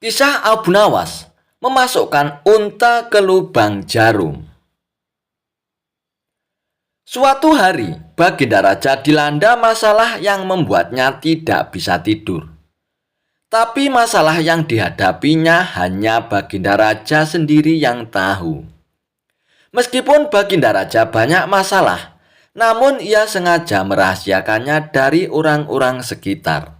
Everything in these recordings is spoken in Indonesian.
Kisah Abu Nawas memasukkan unta ke lubang jarum. Suatu hari, Baginda Raja dilanda masalah yang membuatnya tidak bisa tidur. Tapi masalah yang dihadapinya hanya Baginda Raja sendiri yang tahu. Meskipun Baginda Raja banyak masalah, namun ia sengaja merahasiakannya dari orang-orang sekitar.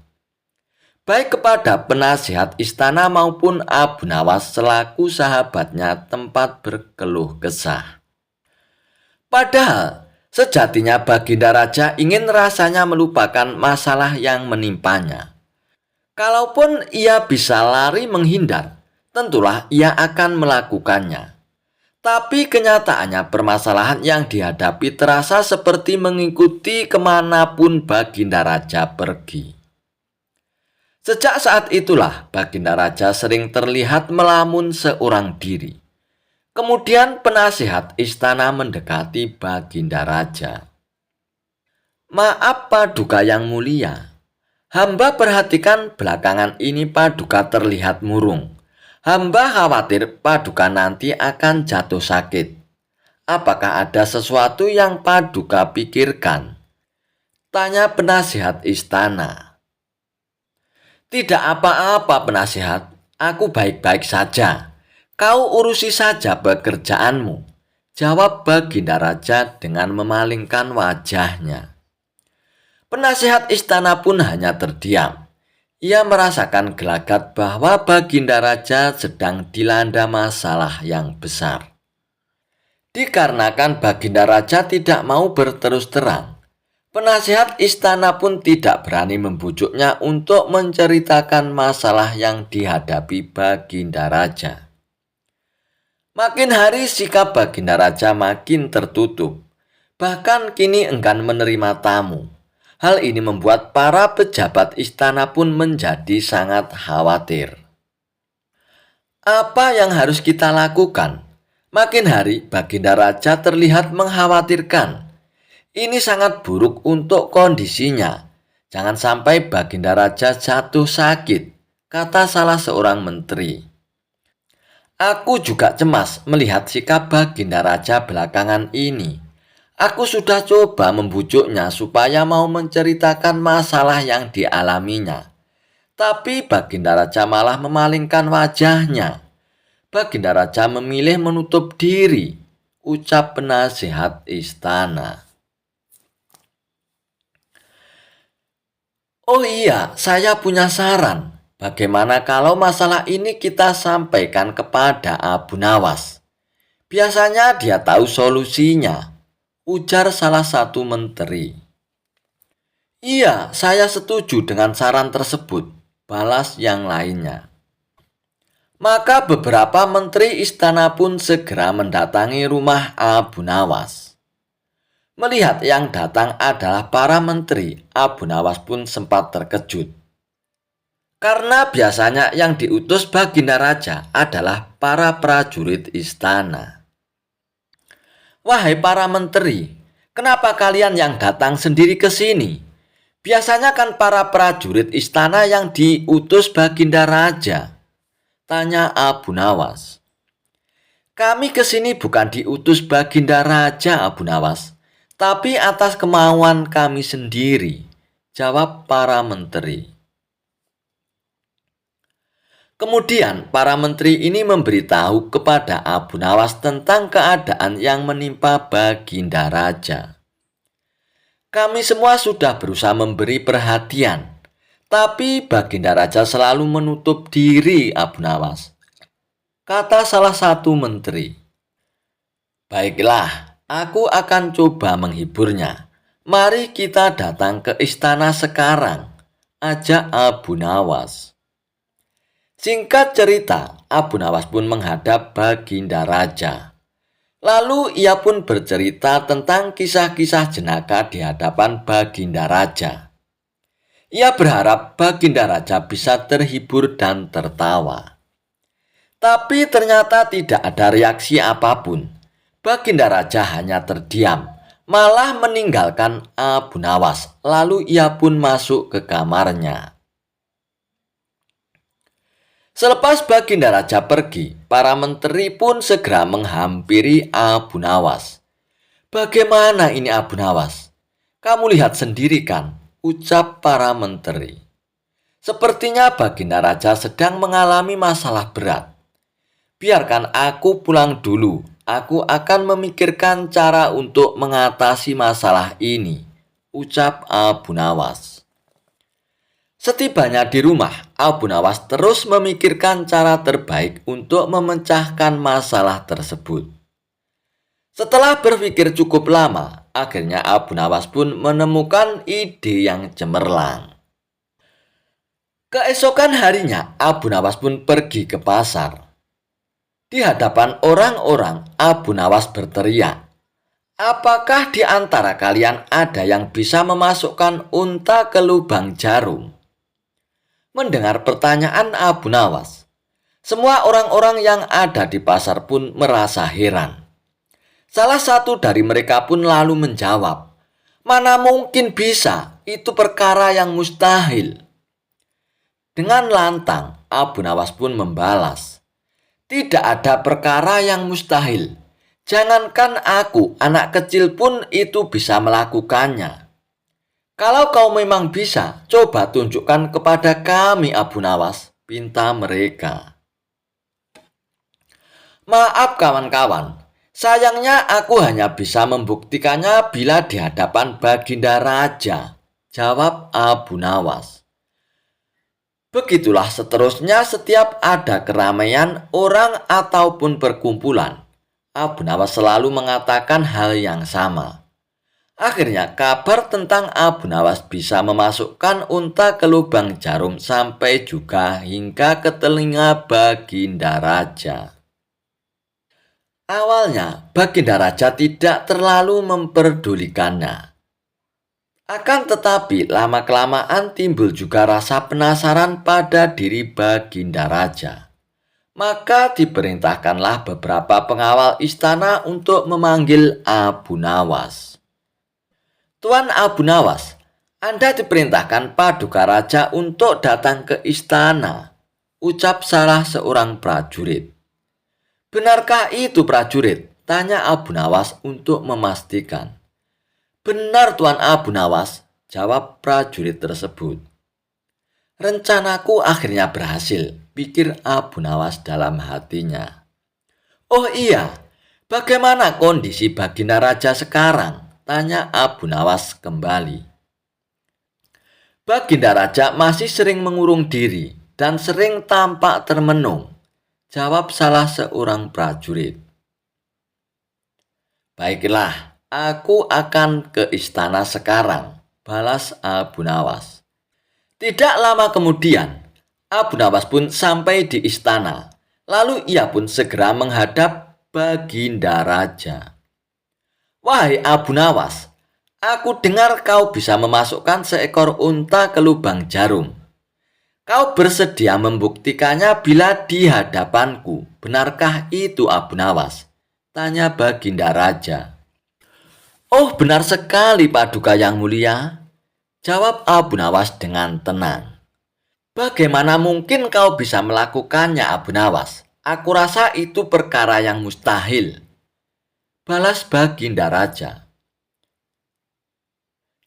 Baik kepada penasihat istana maupun Abu Nawas selaku sahabatnya tempat berkeluh kesah. Padahal, sejatinya Baginda Raja ingin rasanya melupakan masalah yang menimpanya. Kalaupun ia bisa lari menghindar, tentulah ia akan melakukannya. Tapi kenyataannya permasalahan yang dihadapi terasa seperti mengikuti kemanapun Baginda Raja pergi. Sejak saat itulah Baginda Raja sering terlihat melamun seorang diri. Kemudian penasihat istana mendekati Baginda Raja. "Maaf Paduka yang mulia, hamba perhatikan belakangan ini Paduka terlihat murung. Hamba khawatir Paduka nanti akan jatuh sakit. Apakah ada sesuatu yang Paduka pikirkan?" tanya penasihat istana. "Tidak apa-apa penasihat, aku baik-baik saja. Kau urusi saja pekerjaanmu," jawab Baginda Raja dengan memalingkan wajahnya. Penasihat istana pun hanya terdiam. Ia merasakan gelagat bahwa Baginda Raja sedang dilanda masalah yang besar. Dikarenakan Baginda Raja tidak mau berterus terang, penasihat istana pun tidak berani membujuknya untuk menceritakan masalah yang dihadapi Baginda Raja. Makin hari sikap Baginda Raja makin tertutup. Bahkan kini enggan menerima tamu. Hal ini membuat para pejabat istana pun menjadi sangat khawatir. Apa yang harus kita lakukan? Makin hari Baginda Raja terlihat mengkhawatirkan. Ini sangat buruk untuk kondisinya. Jangan sampai Baginda Raja jatuh sakit, kata salah seorang menteri. Aku juga cemas melihat sikap Baginda Raja belakangan ini. Aku sudah coba membujuknya supaya mau menceritakan masalah yang dialaminya. Tapi Baginda Raja malah memalingkan wajahnya. Baginda Raja memilih menutup diri, ucap penasihat istana. "Oh iya, saya punya saran. Bagaimana kalau masalah ini kita sampaikan kepada Abu Nawas? Biasanya dia tahu solusinya," ujar salah satu menteri. "Iya, saya setuju dengan saran tersebut," balas yang lainnya. Maka beberapa menteri istana pun segera mendatangi rumah Abu Nawas. Melihat yang datang adalah para menteri, Abu Nawas pun sempat terkejut. Karena biasanya yang diutus Baginda Raja adalah para prajurit istana. "Wahai para menteri, kenapa kalian yang datang sendiri ke sini? Biasanya kan para prajurit istana yang diutus Baginda Raja," tanya Abu Nawas. "Kami ke sini bukan diutus Baginda Raja Abu Nawas, tapi atas kemauan kami sendiri," jawab para menteri. Kemudian para menteri ini memberitahu kepada Abu Nawas tentang keadaan yang menimpa Baginda Raja. "Kami semua sudah berusaha memberi perhatian, tapi Baginda Raja selalu menutup diri Abu Nawas," kata salah satu menteri. "Baiklah, aku akan coba menghiburnya. Mari kita datang ke istana sekarang," ajak Abu Nawas. Singkat cerita, Abu Nawas pun menghadap Baginda Raja. Lalu ia pun bercerita tentang kisah-kisah jenaka di hadapan Baginda Raja. Ia berharap Baginda Raja bisa terhibur dan tertawa. Tapi ternyata tidak ada reaksi apapun. Baginda Raja hanya terdiam, malah meninggalkan Abu Nawas. Lalu ia pun masuk ke kamarnya. Selepas Baginda Raja pergi, para menteri pun segera menghampiri Abu Nawas. "Bagaimana ini Abu Nawas? Kamu lihat sendiri kan," ucap para menteri. "Sepertinya Baginda Raja sedang mengalami masalah berat. Biarkan aku pulang dulu. Aku akan memikirkan cara untuk mengatasi masalah ini," ucap Abu Nawas. Setibanya di rumah, Abu Nawas terus memikirkan cara terbaik untuk memecahkan masalah tersebut. Setelah berpikir cukup lama, akhirnya Abu Nawas pun menemukan ide yang cemerlang. Keesokan harinya, Abu Nawas pun pergi ke pasar. Di hadapan orang-orang, Abu Nawas berteriak, "Apakah di antara kalian ada yang bisa memasukkan unta ke lubang jarum?" Mendengar pertanyaan Abu Nawas, semua orang-orang yang ada di pasar pun merasa heran. Salah satu dari mereka pun lalu menjawab, "Mana mungkin bisa, itu perkara yang mustahil." Dengan lantang, Abu Nawas pun membalas, "Tidak ada perkara yang mustahil. Jangankan aku, anak kecil pun itu bisa melakukannya. Kalau kau memang bisa, coba tunjukkan kepada kami Abu Nawas," pinta mereka. "Maaf kawan-kawan, sayangnya aku hanya bisa membuktikannya bila di hadapan Baginda Raja," jawab Abu Nawas. Begitulah seterusnya setiap ada keramaian orang ataupun perkumpulan. Abu Nawas selalu mengatakan hal yang sama. Akhirnya kabar tentang Abu Nawas bisa memasukkan unta ke lubang jarum sampai juga hingga ke telinga Baginda Raja. Awalnya Baginda Raja tidak terlalu memperdulikannya. Akan tetapi lama-kelamaan timbul juga rasa penasaran pada diri Baginda Raja. Maka diperintahkanlah beberapa pengawal istana untuk memanggil Abu Nawas. "Tuan Abu Nawas, Anda diperintahkan Paduka Raja untuk datang ke istana," ucap salah seorang prajurit. "Benarkah itu prajurit?" tanya Abu Nawas untuk memastikan. "Benar Tuan Abu Nawas," jawab prajurit tersebut. "Rencanaku akhirnya berhasil," pikir Abu Nawas dalam hatinya. "Oh iya, bagaimana kondisi Baginda Raja sekarang?" tanya Abu Nawas kembali. "Baginda Raja masih sering mengurung diri dan sering tampak termenung," jawab salah seorang prajurit. "Baiklah, aku akan ke istana sekarang," balas Abu Nawas. Tidak lama kemudian, Abu Nawas pun sampai di istana. Lalu ia pun segera menghadap Baginda Raja. "Wahai Abu Nawas, aku dengar kau bisa memasukkan seekor unta ke lubang jarum. Kau bersedia membuktikannya bila di hadapanku. Benarkah itu Abu Nawas?" tanya Baginda Raja. "Oh, benar sekali Paduka yang mulia," jawab Abu Nawas dengan tenang. "Bagaimana mungkin kau bisa melakukannya Abu Nawas? Aku rasa itu perkara yang mustahil," balas Baginda Raja.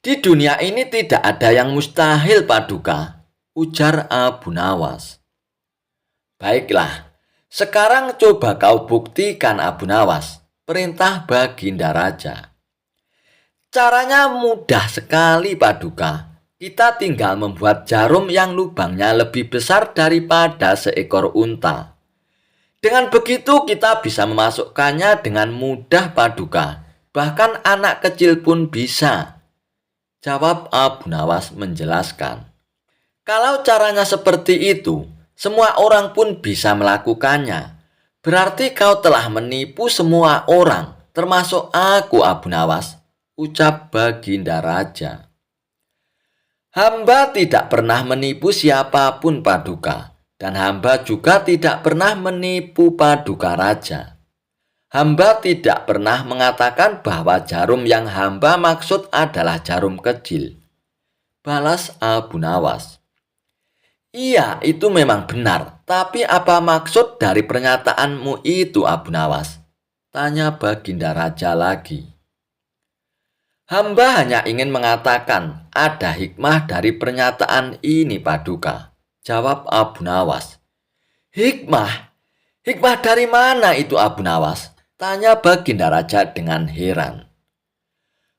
"Di dunia ini tidak ada yang mustahil Paduka," ujar Abu Nawas. "Baiklah, sekarang coba kau buktikan Abu Nawas," perintah Baginda Raja. "Caranya mudah sekali Paduka. Kita tinggal membuat jarum yang lubangnya lebih besar daripada seekor unta. Dengan begitu kita bisa memasukkannya dengan mudah Paduka. Bahkan anak kecil pun bisa," jawab Abu Nawas menjelaskan. "Kalau caranya seperti itu, semua orang pun bisa melakukannya. Berarti kau telah menipu semua orang, termasuk aku Abu Nawas," ucap Baginda Raja. "Hamba tidak pernah menipu siapapun Paduka. Dan hamba juga tidak pernah menipu Paduka Raja. Hamba tidak pernah mengatakan bahwa jarum yang hamba maksud adalah jarum kecil," balas Abu Nawas. "Iya, itu memang benar. Tapi apa maksud dari pernyataanmu itu, Abu Nawas? Tanya Baginda Raja lagi. Hamba hanya ingin mengatakan ada hikmah dari pernyataan ini, Paduka. Jawab Abu Nawas. Hikmah? Hikmah dari mana itu, Abu Nawas? Tanya Baginda Raja dengan heran.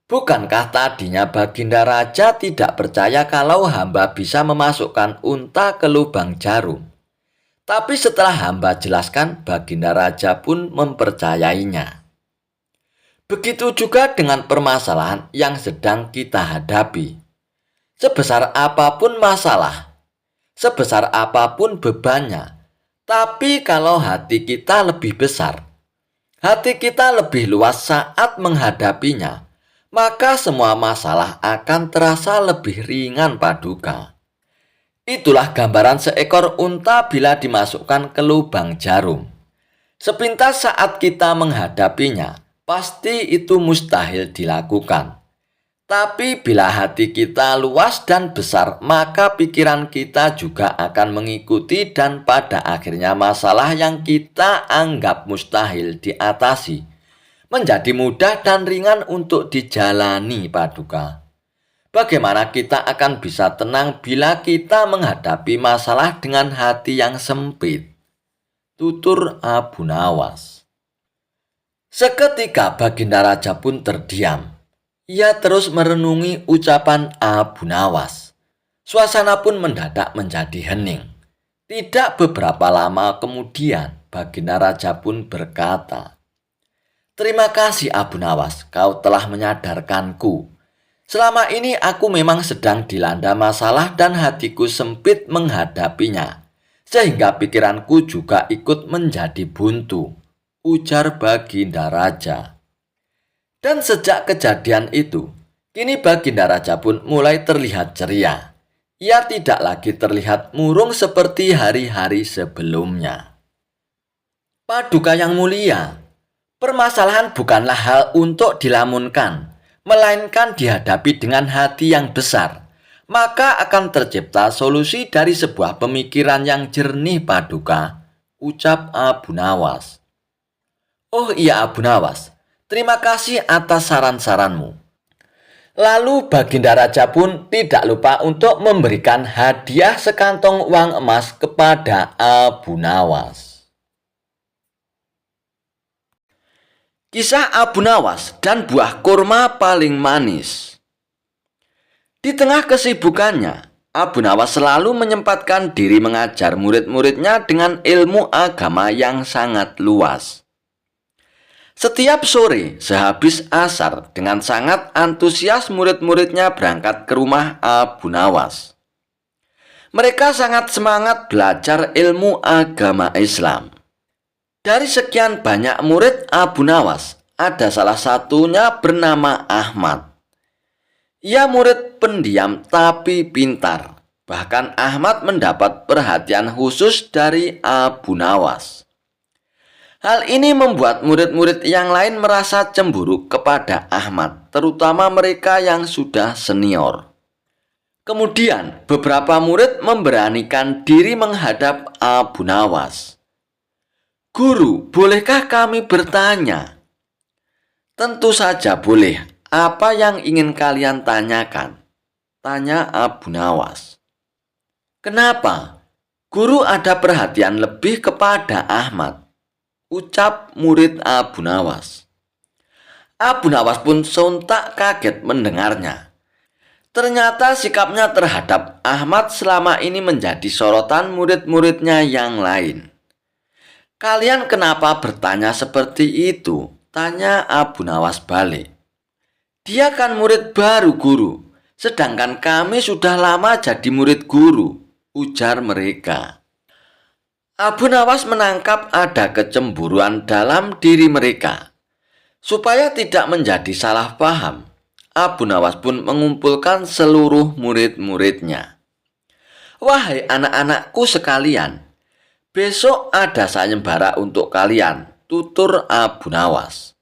Bukankah tadinya Baginda Raja tidak percaya kalau hamba bisa memasukkan unta ke lubang jarum? Tapi setelah hamba jelaskan, Baginda Raja pun mempercayainya. Begitu juga dengan permasalahan yang sedang kita hadapi. Sebesar apapun masalah, sebesar apapun bebannya, tapi kalau hati kita lebih besar, hati kita lebih luas saat menghadapinya, maka semua masalah akan terasa lebih ringan, Paduka. Itulah gambaran seekor unta bila dimasukkan ke lubang jarum. Sepintas saat kita menghadapinya, pasti itu mustahil dilakukan. Tapi bila hati kita luas dan besar, maka pikiran kita juga akan mengikuti dan pada akhirnya masalah yang kita anggap mustahil diatasi menjadi mudah dan ringan untuk dijalani, Paduka. Bagaimana kita akan bisa tenang bila kita menghadapi masalah dengan hati yang sempit? Tutur Abu Nawas. Seketika Baginda Raja pun terdiam. Ia terus merenungi ucapan Abu Nawas. Suasana pun mendadak menjadi hening. Tidak beberapa lama kemudian Baginda Raja pun berkata, "Terima kasih Abu Nawas, kau telah menyadarkanku. Selama ini aku memang sedang dilanda masalah dan hatiku sempit menghadapinya, sehingga pikiranku juga ikut menjadi buntu," ujar Baginda Raja. Dan sejak kejadian itu, kini Baginda Raja pun mulai terlihat ceria. Ia tidak lagi terlihat murung seperti hari-hari sebelumnya. Paduka yang mulia, permasalahan bukanlah hal untuk dilamunkan, melainkan dihadapi dengan hati yang besar. Maka akan tercipta solusi dari sebuah pemikiran yang jernih, Paduka, ucap Abu Nawas. Oh iya Abu Nawas, terima kasih atas saran-saranmu. Lalu Baginda Raja pun tidak lupa untuk memberikan hadiah sekantong uang emas kepada Abu Nawas. Kisah Abu Nawas dan buah kurma paling manis. Di tengah kesibukannya, Abu Nawas selalu menyempatkan diri mengajar murid-muridnya dengan ilmu agama yang sangat luas. Setiap sore sehabis asar, dengan sangat antusias murid-muridnya berangkat ke rumah Abu Nawas. Mereka sangat semangat belajar ilmu agama Islam. Dari sekian banyak murid Abu Nawas, ada salah satunya bernama Ahmad. Ia murid pendiam tapi pintar. Bahkan Ahmad mendapat perhatian khusus dari Abu Nawas. Hal ini membuat murid-murid yang lain merasa cemburu kepada Ahmad, terutama mereka yang sudah senior. Kemudian, beberapa murid memberanikan diri menghadap Abu Nawas. "Guru, bolehkah kami bertanya?" "Tentu saja boleh. Apa yang ingin kalian tanyakan?" tanya Abu Nawas. "Kenapa? Guru ada perhatian lebih kepada Ahmad," ucap murid Abu Nawas. Abu Nawas pun sontak kaget mendengarnya. Ternyata sikapnya terhadap Ahmad selama ini menjadi sorotan murid-muridnya yang lain. "Kalian kenapa bertanya seperti itu?" tanya Abu Nawas balik. "Dia kan murid baru, Guru, sedangkan kami sudah lama jadi murid guru," ujar mereka. Abu Nawas menangkap ada kecemburuan dalam diri mereka. Supaya tidak menjadi salah paham, Abu Nawas pun mengumpulkan seluruh murid-muridnya. "Wahai anak-anakku sekalian, besok ada sayembara untuk kalian," tutur Abu Nawas.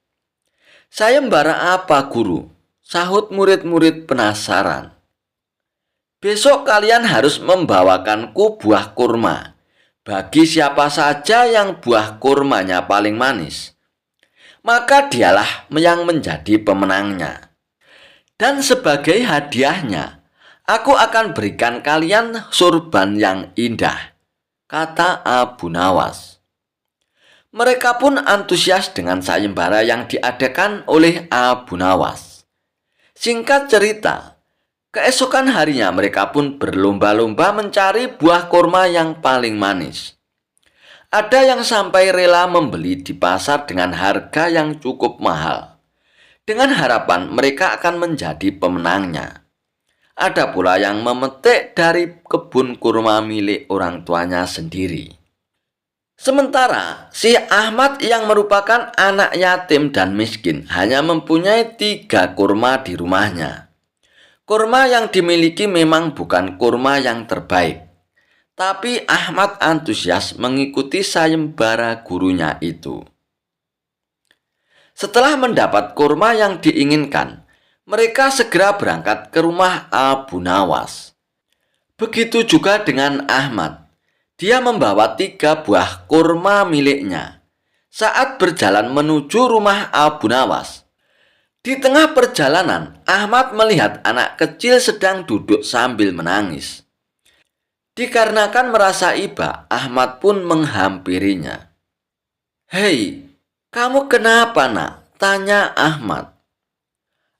"Sayembara apa, Guru?" sahut murid-murid penasaran. "Besok kalian harus membawakanku buah kurma. bagi siapa saja yang buah kurmanya paling manis, maka dialah yang menjadi pemenangnya. Dan sebagai hadiahnya, aku akan berikan kalian sorban yang indah, kata Abu Nawas. Mereka pun antusias dengan sayembara yang diadakan oleh Abu Nawas. Singkat cerita, keesokan harinya mereka pun berlomba-lomba mencari buah kurma yang paling manis. Ada yang sampai rela membeli di pasar dengan harga yang cukup mahal, dengan harapan mereka akan menjadi pemenangnya. Ada pula yang memetik dari kebun kurma milik orang tuanya sendiri. Sementara si Ahmad yang merupakan anak yatim dan miskin hanya mempunyai 3 kurma di rumahnya. Kurma yang dimiliki memang bukan kurma yang terbaik, tapi Ahmad antusias mengikuti sayembara gurunya itu. Setelah mendapat kurma yang diinginkan, mereka segera berangkat ke rumah Abu Nawas. Begitu juga dengan Ahmad. Dia membawa 3 buah kurma miliknya. Saat berjalan menuju rumah Abu Nawas, di tengah perjalanan, Ahmad melihat anak kecil sedang duduk sambil menangis. Dikarenakan merasa iba, Ahmad pun menghampirinya. "Hei, kamu kenapa, nak?" tanya Ahmad.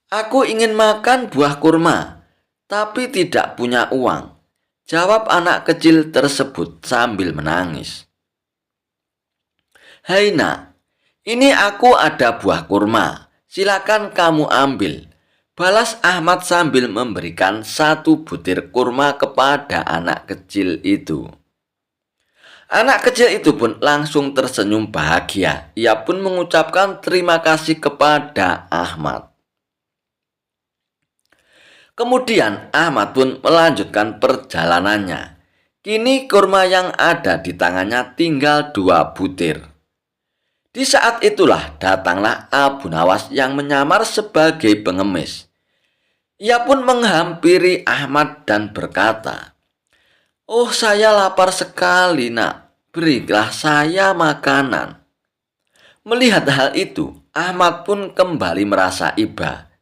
"Aku ingin makan buah kurma, tapi tidak punya uang," jawab anak kecil tersebut sambil menangis. "Hei nak, ini aku ada buah kurma, silakan kamu ambil," balas Ahmad sambil memberikan 1 butir kurma kepada anak kecil itu. Anak kecil itu pun langsung tersenyum bahagia. Ia pun mengucapkan terima kasih kepada Ahmad. Kemudian Ahmad pun melanjutkan perjalanannya. Kini kurma yang ada di tangannya tinggal 2 butir. Di saat itulah datanglah Abu Nawas yang menyamar sebagai pengemis. Ia pun menghampiri Ahmad dan berkata, "Oh, saya lapar sekali, nak. Berilah saya makanan." Melihat hal itu, Ahmad pun kembali merasa iba.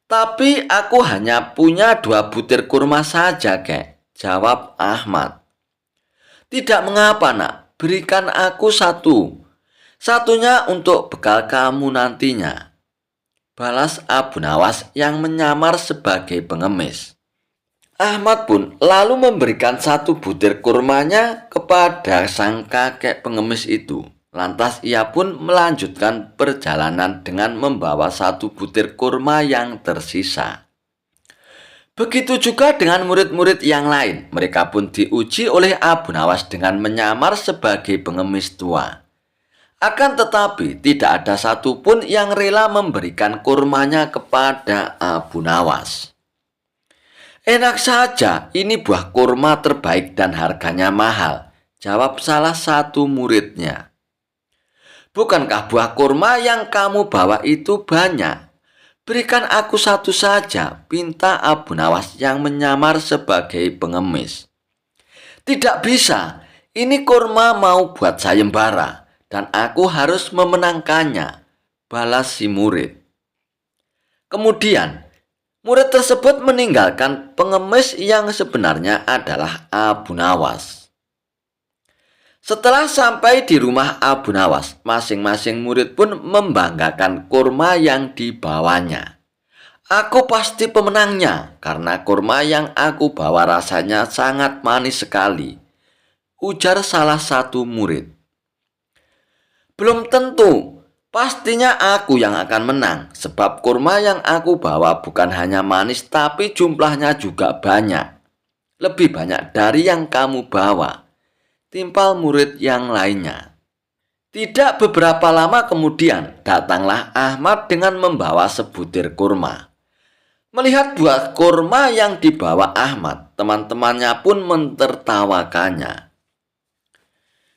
"Tapi aku hanya punya 2 butir kurma saja, kek," jawab Ahmad. "Tidak mengapa, nak. Berikan aku 1. Satunya untuk bekal kamu nantinya," balas Abu Nawas yang menyamar sebagai pengemis. Ahmad pun lalu memberikan 1 butir kurmanya kepada sang kakek pengemis itu. Lantas ia pun melanjutkan perjalanan dengan membawa 1 butir kurma yang tersisa. Begitu juga dengan murid-murid yang lain. Mereka pun diuji oleh Abu Nawas dengan menyamar sebagai pengemis tua. Akan tetapi tidak ada satupun yang rela memberikan kurmanya kepada Abu Nawas. "Enak saja, ini buah kurma terbaik dan harganya mahal," jawab salah satu muridnya. "Bukankah buah kurma yang kamu bawa itu banyak? Berikan aku 1 saja," pinta Abu Nawas yang menyamar sebagai pengemis. "Tidak bisa, ini kurma mau buat sayembara dan aku harus memenangkannya," balas si murid. Kemudian, murid tersebut meninggalkan pengemis yang sebenarnya adalah Abu Nawas. Setelah sampai di rumah Abu Nawas, masing-masing murid pun membanggakan kurma yang dibawanya. "Aku pasti pemenangnya karena kurma yang aku bawa rasanya sangat manis sekali," ujar salah satu murid. "Belum tentu, pastinya aku yang akan menang sebab kurma yang aku bawa bukan hanya manis tapi jumlahnya juga banyak. Lebih banyak dari yang kamu bawa," timpal murid yang lainnya. Tidak beberapa lama kemudian datanglah Ahmad dengan membawa sebutir kurma. Melihat buah kurma yang dibawa Ahmad, teman-temannya pun mentertawakannya.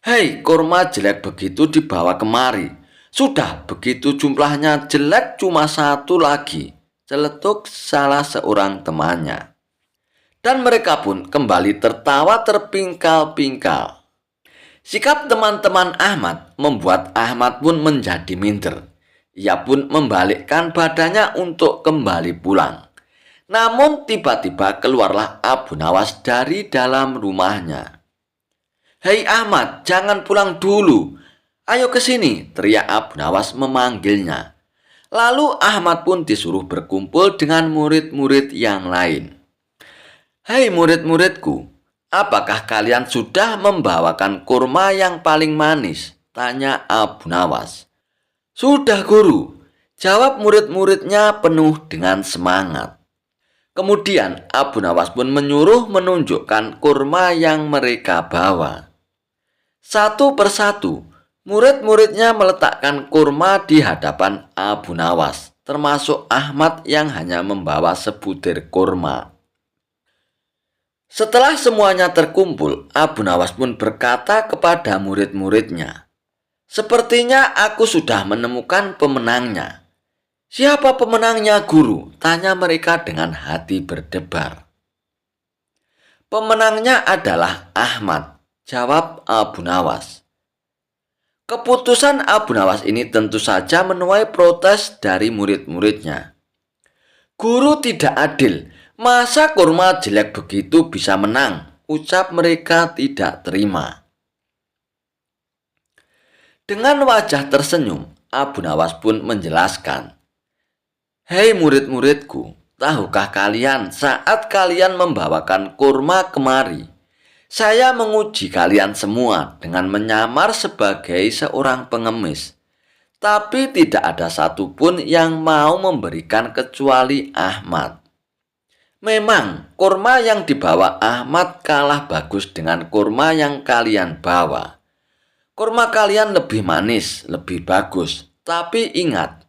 "Hei, kurma jelek begitu dibawa kemari. Sudah begitu jumlahnya jelek cuma 1 lagi," celetuk salah seorang temannya. Dan mereka pun kembali tertawa terpingkal-pingkal. Sikap teman-teman Ahmad membuat Ahmad pun menjadi minder. Ia pun membalikkan badannya untuk kembali pulang. Namun tiba-tiba keluarlah Abu Nawas dari dalam rumahnya. "Hei Ahmad, jangan pulang dulu. Ayo ke sini," teriak Abu Nawas memanggilnya. Lalu Ahmad pun disuruh berkumpul dengan murid-murid yang lain. "Hei murid-muridku, apakah kalian sudah membawakan kurma yang paling manis?" tanya Abu Nawas. "Sudah guru," jawab murid-muridnya penuh dengan semangat. Kemudian Abu Nawas pun menyuruh menunjukkan kurma yang mereka bawa. Satu persatu, murid-muridnya meletakkan kurma di hadapan Abu Nawas, termasuk Ahmad yang hanya membawa sebutir kurma. Setelah semuanya terkumpul, Abu Nawas pun berkata kepada murid-muridnya, "Sepertinya aku sudah menemukan pemenangnya." "Siapa pemenangnya, guru?" tanya mereka dengan hati berdebar. "Pemenangnya adalah Ahmad," jawab Abu Nawas. Keputusan Abu Nawas ini tentu saja menuai protes dari murid-muridnya. "Guru tidak adil, masa kurma jelek begitu bisa menang?" ucap mereka tidak terima. Dengan wajah tersenyum, Abu Nawas pun menjelaskan, "Hei murid-muridku, tahukah kalian saat kalian membawakan kurma kemari, saya menguji kalian semua dengan menyamar sebagai seorang pengemis. Tapi tidak ada satupun yang mau memberikan kecuali Ahmad. Memang kurma yang dibawa Ahmad kalah bagus dengan kurma yang kalian bawa. Kurma kalian lebih manis, lebih bagus. Tapi ingat,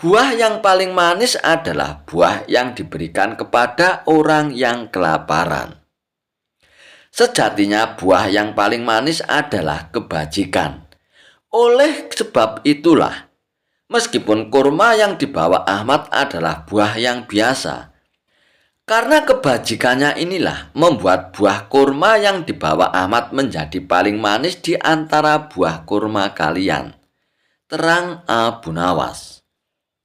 buah yang paling manis adalah buah yang diberikan kepada orang yang kelaparan. Sejatinya buah yang paling manis adalah kebajikan. Oleh sebab itulah, meskipun kurma yang dibawa Ahmad adalah buah yang biasa, karena kebajikannya inilah membuat buah kurma yang dibawa Ahmad menjadi paling manis di antara buah kurma kalian," terang Abu Nawas.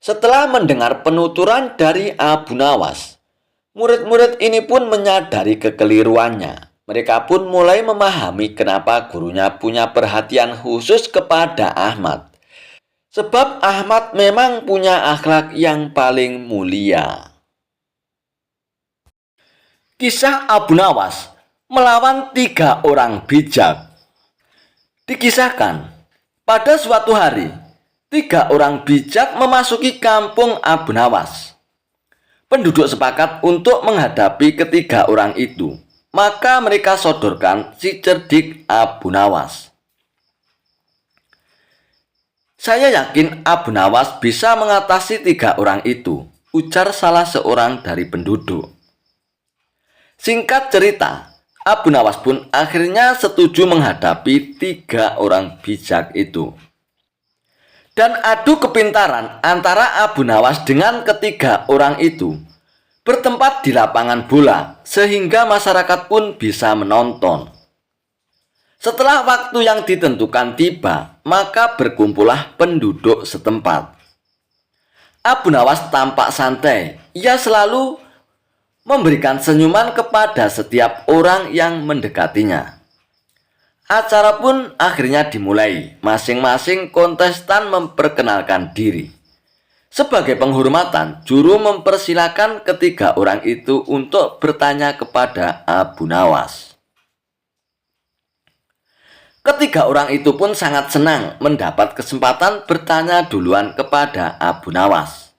Setelah mendengar penuturan dari Abu Nawas, murid-murid ini pun menyadari kekeliruannya. Mereka pun mulai memahami kenapa gurunya punya perhatian khusus kepada Ahmad. Sebab Ahmad memang punya akhlak yang paling mulia. Kisah Abu Nawas melawan 3 orang bijak. Dikisahkan, pada suatu hari, 3 orang bijak memasuki kampung Abu Nawas. Penduduk sepakat untuk menghadapi ketiga orang itu. Maka mereka sodorkan si cerdik Abu Nawas. "Saya yakin Abu Nawas bisa mengatasi 3 orang itu," ujar salah seorang dari penduduk. Singkat cerita, Abu Nawas pun akhirnya setuju menghadapi 3 orang bijak itu. Dan adu kepintaran antara Abu Nawas dengan ketiga orang itu bertempat di lapangan bola, sehingga masyarakat pun bisa menonton. Setelah waktu yang ditentukan tiba, maka berkumpullah penduduk setempat. Abu Nawas tampak santai. Ia selalu memberikan senyuman kepada setiap orang yang mendekatinya. Acara pun akhirnya dimulai. Masing-masing kontestan memperkenalkan diri. Sebagai penghormatan, juru mempersilakan ketiga orang itu untuk bertanya kepada Abu Nawas. Ketiga orang itu pun sangat senang mendapat kesempatan bertanya duluan kepada Abu Nawas.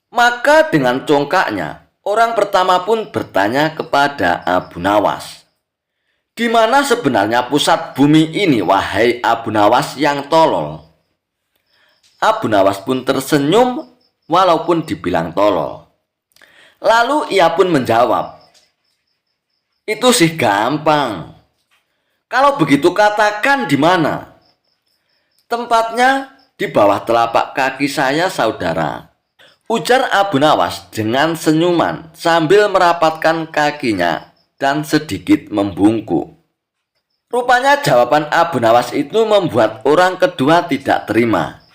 Maka dengan congkaknya, orang pertama pun bertanya kepada Abu Nawas, "Di mana sebenarnya pusat bumi ini, wahai Abu Nawas yang tolol?" Abu Nawas pun tersenyum walaupun dibilang tolol. Lalu ia pun menjawab, "Itu sih gampang. Kalau begitu katakan di mana?" "Tempatnya di bawah telapak kaki saya, saudara," ujar Abu Nawas dengan senyuman sambil merapatkan kakinya dan sedikit membungkuk. Rupanya jawaban Abu Nawas itu membuat orang kedua tidak terima.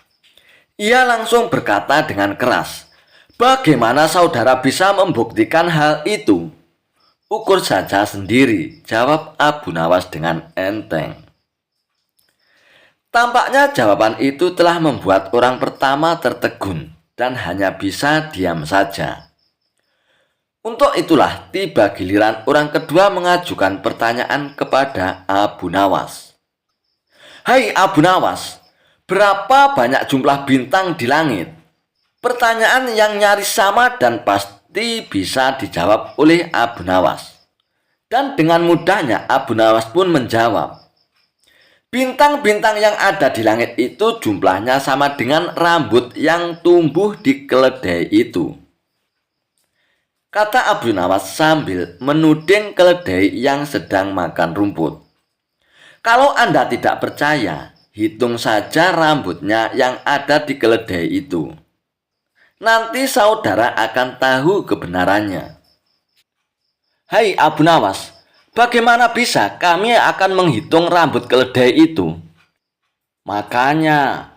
Ia langsung berkata dengan keras, "Bagaimana saudara bisa membuktikan hal itu?" "Ukur saja sendiri," jawab Abu Nawas dengan enteng. Tampaknya jawaban itu telah membuat orang pertama tertegun dan hanya bisa diam saja. Untuk itulah tiba giliran orang kedua mengajukan pertanyaan kepada Abu Nawas. "Hai Abu Nawas, berapa banyak jumlah bintang di langit?" Pertanyaan yang nyaris sama dan pasti bisa dijawab oleh Abu Nawas. Dan dengan mudahnya Abu Nawas pun menjawab, "Bintang-bintang yang ada di langit itu jumlahnya sama dengan rambut yang tumbuh di keledai itu," kata Abu Nawas sambil menuding keledai yang sedang makan rumput. "Kalau Anda tidak percaya, hitung saja rambutnya yang ada di keledai itu. Nanti saudara akan tahu kebenarannya." "Hai Abu Nawas, bagaimana bisa kami akan menghitung rambut keledai itu?" "Makanya,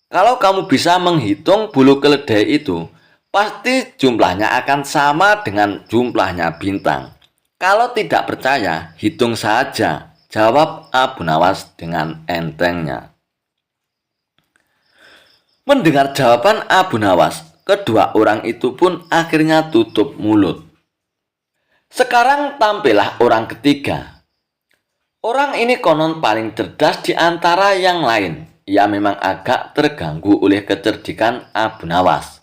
kalau kamu bisa menghitung bulu keledai itu, pasti jumlahnya akan sama dengan jumlahnya bintang. Kalau tidak percaya, hitung saja," jawab Abu Nawas dengan entengnya. Mendengar jawaban Abu Nawas, kedua orang itu pun akhirnya tutup mulut. Sekarang tampillah orang ketiga. Orang ini konon paling cerdas di antara yang lain. Ia memang agak terganggu oleh kecerdikan Abu Nawas.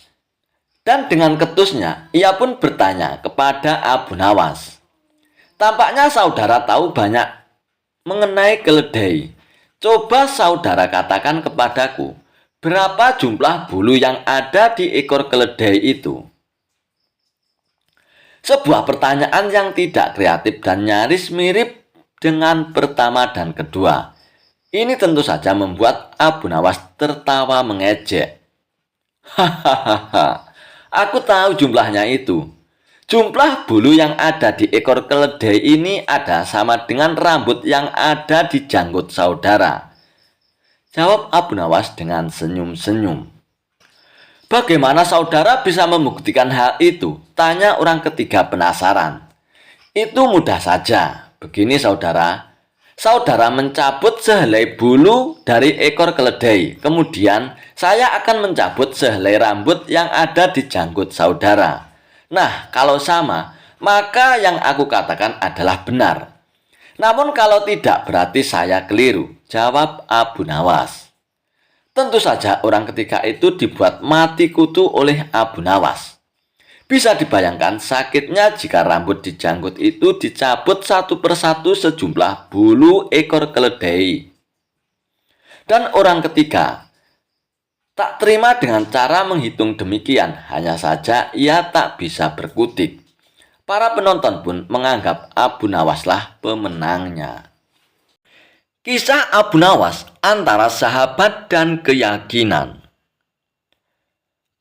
Dan dengan ketusnya, ia pun bertanya kepada Abu Nawas, "Tampaknya saudara tahu banyak mengenai keledai. Coba saudara katakan kepadaku, berapa jumlah bulu yang ada di ekor keledai itu?" Sebuah pertanyaan yang tidak kreatif dan nyaris mirip dengan pertama dan kedua. Ini tentu saja membuat Abu Nawas tertawa mengejek. "Hahaha, aku tahu jumlahnya itu. Jumlah bulu yang ada di ekor keledai ini ada sama dengan rambut yang ada di janggut saudara," jawab Abu Nawas dengan senyum-senyum. "Bagaimana saudara bisa membuktikan hal itu?" tanya orang ketiga penasaran. "Itu mudah saja. Begini saudara. Saudara mencabut sehelai bulu dari ekor keledai. Kemudian saya akan mencabut sehelai rambut yang ada di janggut saudara. Nah, kalau sama, maka yang aku katakan adalah benar. Namun kalau tidak, berarti saya keliru," jawab Abu Nawas. Tentu saja orang ketiga itu dibuat mati kutu oleh Abu Nawas. Bisa dibayangkan sakitnya jika rambut di janggut itu dicabut satu persatu sejumlah bulu ekor keledai. Dan orang ketiga tak terima dengan cara menghitung demikian, hanya saja ia tak bisa berkutik. Para penonton pun menganggap Abu Nawaslah pemenangnya. Kisah Abu Nawas antara sahabat dan keyakinan.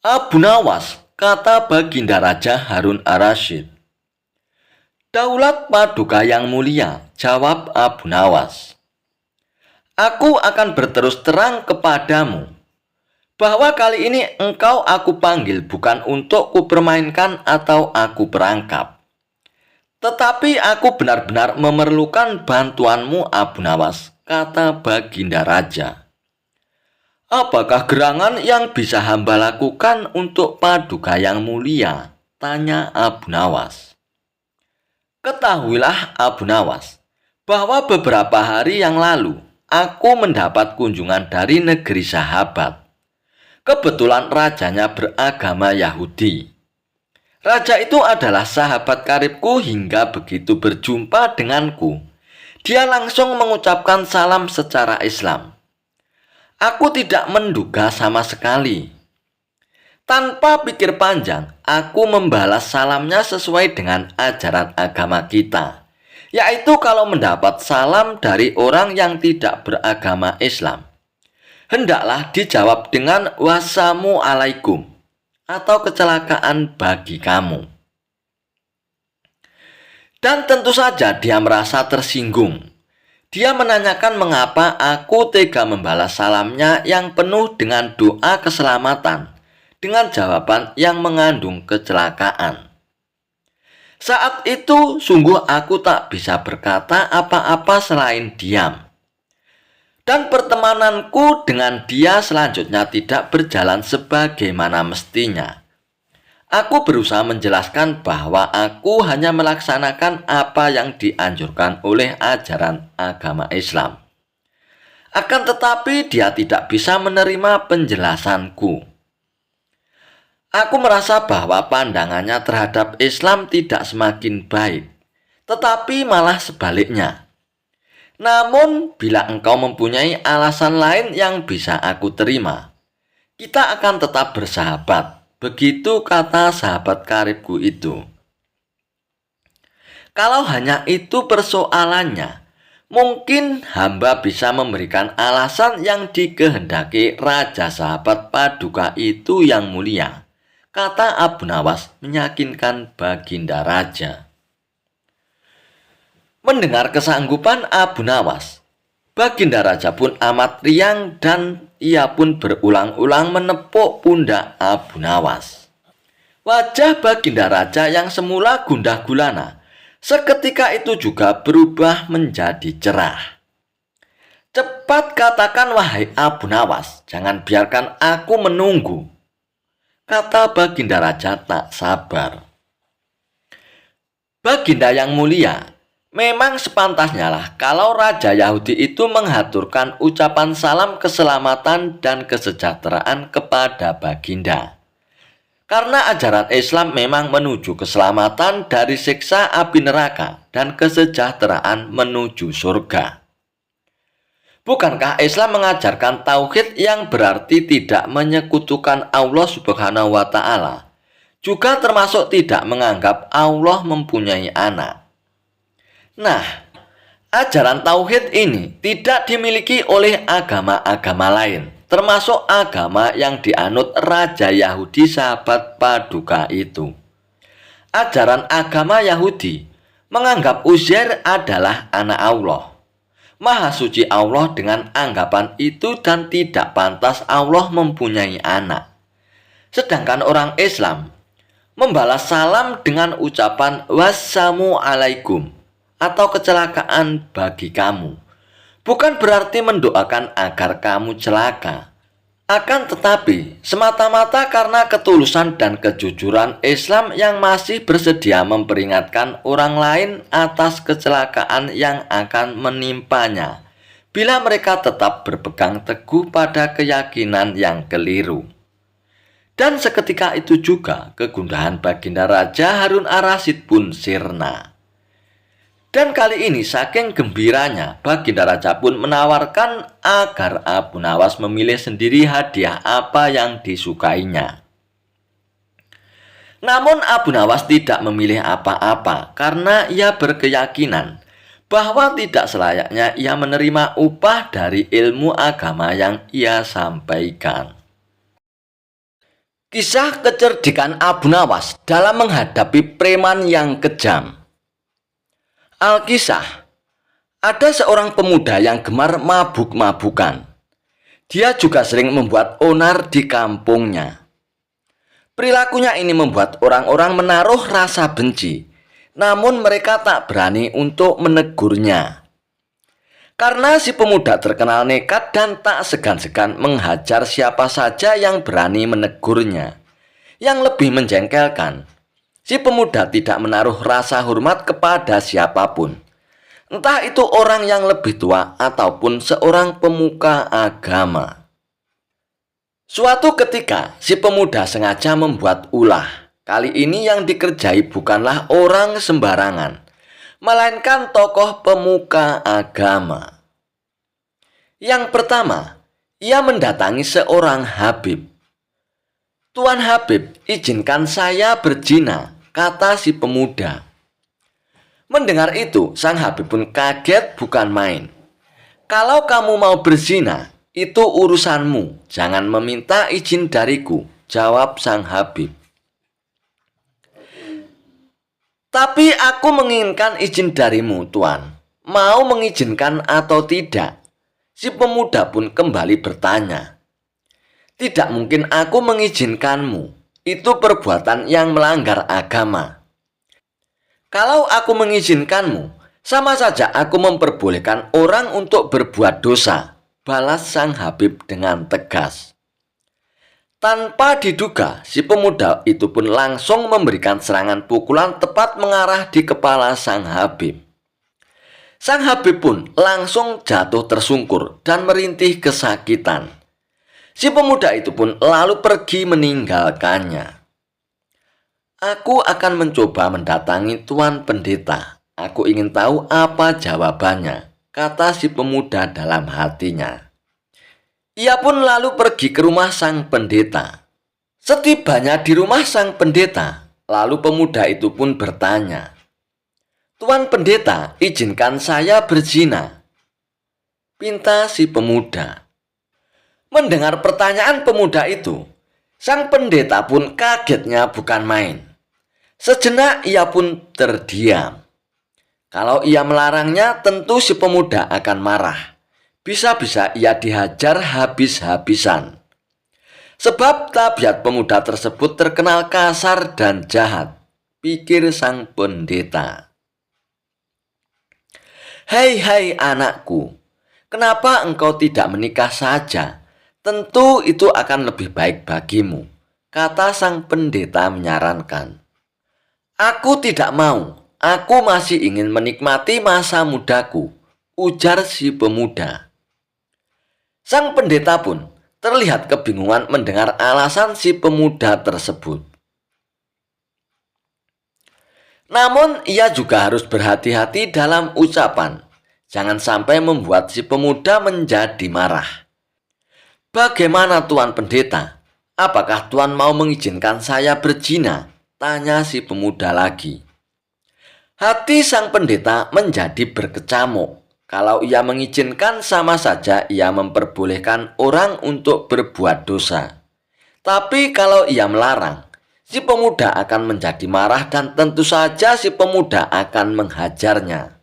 "Abu Nawas," kata Baginda Raja Harun ar-Rasyid. "Daulat Paduka yang mulia," jawab Abu Nawas. "Aku akan berterus terang kepadamu bahwa kali ini engkau aku panggil bukan untuk kupermainkan atau aku perangkap. Tetapi aku benar-benar memerlukan bantuanmu Abu Nawas," kata Baginda Raja. "Apakah gerangan yang bisa hamba lakukan untuk Paduka yang mulia?" tanya Abu Nawas. "Ketahuilah Abu Nawas, bahwa beberapa hari yang lalu aku mendapat kunjungan dari negeri sahabat. Kebetulan rajanya beragama Yahudi. Raja itu adalah sahabat karibku hingga begitu berjumpa denganku, dia langsung mengucapkan salam secara Islam. Aku tidak menduga sama sekali. Tanpa pikir panjang, aku membalas salamnya sesuai dengan ajaran agama kita, yaitu kalau mendapat salam dari orang yang tidak beragama Islam, hendaklah dijawab dengan "Wassamu alaikum" atau "kecelakaan bagi kamu." Dan tentu saja dia merasa tersinggung. Dia menanyakan mengapa aku tega membalas salamnya yang penuh dengan doa keselamatan, dengan jawaban yang mengandung kecelakaan. Saat itu sungguh aku tak bisa berkata apa-apa selain diam. Dan pertemananku dengan dia selanjutnya tidak berjalan sebagaimana mestinya. Aku berusaha menjelaskan bahwa aku hanya melaksanakan apa yang dianjurkan oleh ajaran agama Islam. Akan tetapi dia tidak bisa menerima penjelasanku. Aku merasa bahwa pandangannya terhadap Islam tidak semakin baik, tetapi malah sebaliknya. Namun, bila engkau mempunyai alasan lain yang bisa aku terima, kita akan tetap bersahabat. Begitu kata sahabat karibku itu. Kalau hanya itu persoalannya, mungkin hamba bisa memberikan alasan yang dikehendaki Raja Sahabat Paduka itu yang mulia, kata Abu Nawas meyakinkan Baginda Raja. Mendengar kesanggupan Abu Nawas, Baginda Raja pun amat riang dan ia pun berulang-ulang menepuk pundak Abu Nawas. Wajah Baginda Raja yang semula gundah gulana, seketika itu juga berubah menjadi cerah. Cepat katakan wahai Abu Nawas, jangan biarkan aku menunggu, kata Baginda Raja tak sabar. Baginda yang mulia, memang sepantasnya lah kalau Raja Yahudi itu menghaturkan ucapan salam keselamatan dan kesejahteraan kepada Baginda. Karena ajaran Islam memang menuju keselamatan dari siksa api neraka dan kesejahteraan menuju surga. Bukankah Islam mengajarkan tauhid yang berarti tidak menyekutukan Allah Subhanahu wa Ta'ala, juga termasuk tidak menganggap Allah mempunyai anak? Nah, ajaran tauhid ini tidak dimiliki oleh agama-agama lain, termasuk agama yang dianut Raja Yahudi Sahabat Paduka itu. Ajaran agama Yahudi menganggap Uzair adalah anak Allah. Maha suci Allah dengan anggapan itu dan tidak pantas Allah mempunyai anak. Sedangkan orang Islam membalas salam dengan ucapan wassalamu alaikum atau kecelakaan bagi kamu. Bukan berarti mendoakan agar kamu celaka. Akan tetapi, semata-mata karena ketulusan dan kejujuran Islam yang masih bersedia memperingatkan orang lain atas kecelakaan yang akan menimpanya, bila mereka tetap berpegang teguh pada keyakinan yang keliru. Dan seketika itu juga kegundahan Baginda Raja Harun ar-Rasyid pun sirna. Dan kali ini saking gembiranya, Baginda Raja pun menawarkan agar Abu Nawas memilih sendiri hadiah apa yang disukainya. Namun Abu Nawas tidak memilih apa-apa karena ia berkeyakinan bahwa tidak selayaknya ia menerima upah dari ilmu agama yang ia sampaikan. Kisah kecerdikan Abu Nawas dalam menghadapi preman yang kejam. Alkisah, ada seorang pemuda yang gemar mabuk-mabukan. Dia juga sering membuat onar di kampungnya. Perilakunya ini membuat orang-orang menaruh rasa benci, namun mereka tak berani untuk menegurnya. Karena si pemuda terkenal nekat dan tak segan-segan menghajar siapa saja yang berani menegurnya. Yang lebih menjengkelkan, si pemuda tidak menaruh rasa hormat kepada siapapun, entah itu orang yang lebih tua ataupun seorang pemuka agama. Suatu ketika, si pemuda sengaja membuat ulah. Kali ini yang dikerjai bukanlah orang sembarangan, melainkan tokoh pemuka agama. Yang pertama, ia mendatangi seorang Habib. "Tuan Habib, izinkan saya berzina," kata si pemuda. Mendengar itu, sang Habib pun kaget bukan main. "Kalau kamu mau berzina, itu urusanmu, jangan meminta izin dariku," jawab sang Habib. "Tapi aku menginginkan izin darimu, Tuan," mau mengizinkan atau tidak? Si pemuda pun kembali bertanya. Tidak mungkin aku mengizinkanmu. Itu perbuatan yang melanggar agama. Kalau aku mengizinkanmu, sama saja aku memperbolehkan orang untuk berbuat dosa, balas sang Habib dengan tegas. Tanpa diduga, si pemuda itu pun langsung memberikan serangan pukulan tepat mengarah di kepala sang Habib. Sang Habib pun langsung jatuh tersungkur dan merintih kesakitan. Si pemuda itu pun lalu pergi meninggalkannya. Aku akan mencoba mendatangi Tuan Pendeta. Aku ingin tahu apa jawabannya, kata si pemuda dalam hatinya. Ia pun lalu pergi ke rumah sang pendeta. Setibanya di rumah sang pendeta, lalu pemuda itu pun bertanya, Tuan Pendeta, izinkan saya berzina, pinta si pemuda. Mendengar pertanyaan pemuda itu, sang pendeta pun kagetnya bukan main. Sejenak ia pun terdiam. Kalau ia melarangnya, tentu si pemuda akan marah. Bisa-bisa ia dihajar habis-habisan. Sebab tabiat pemuda tersebut terkenal kasar dan jahat, pikir sang pendeta. Hai anakku, kenapa engkau tidak menikah saja? Tentu itu akan lebih baik bagimu, kata sang pendeta menyarankan. Aku tidak mau, aku masih ingin menikmati masa mudaku, ujar si pemuda. Sang pendeta pun terlihat kebingungan mendengar alasan si pemuda tersebut. Namun ia juga harus berhati-hati dalam ucapan, jangan sampai membuat si pemuda menjadi marah. Bagaimana Tuan Pendeta? Apakah Tuan mau mengizinkan saya berzina? Tanya si pemuda lagi. Hati sang pendeta menjadi berkecamuk. Kalau ia mengizinkan, sama saja ia memperbolehkan orang untuk berbuat dosa. Tapi kalau ia melarang, si pemuda akan menjadi marah dan tentu saja si pemuda akan menghajarnya.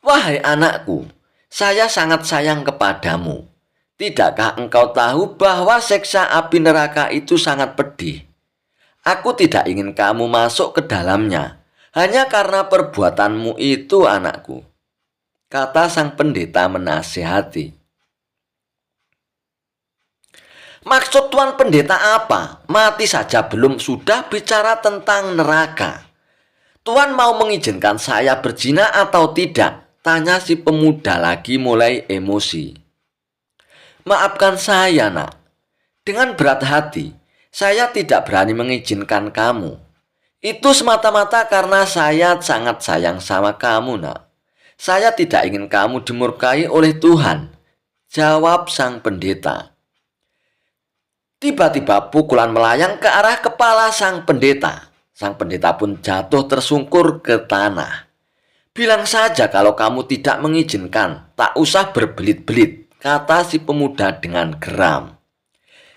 Wahai anakku, saya sangat sayang kepadamu. Tidakkah engkau tahu bahwa siksa api neraka itu sangat pedih? Aku tidak ingin kamu masuk ke dalamnya, hanya karena perbuatanmu itu, anakku, kata sang pendeta menasihati. Maksud Tuan Pendeta apa? Mati saja belum sudah bicara tentang neraka. Tuan mau mengizinkan saya berzina atau tidak? Tanya si pemuda lagi mulai emosi. Maafkan saya, nak. Dengan berat hati, saya tidak berani mengizinkan kamu. Itu semata-mata karena saya sangat sayang sama kamu, nak. Saya tidak ingin kamu dimurkai oleh Tuhan, jawab sang pendeta. Tiba-tiba pukulan melayang ke arah kepala sang pendeta. Sang pendeta pun jatuh tersungkur ke tanah. Bilang saja kalau kamu tidak mengizinkan, tak usah berbelit-belit, kata si pemuda dengan geram.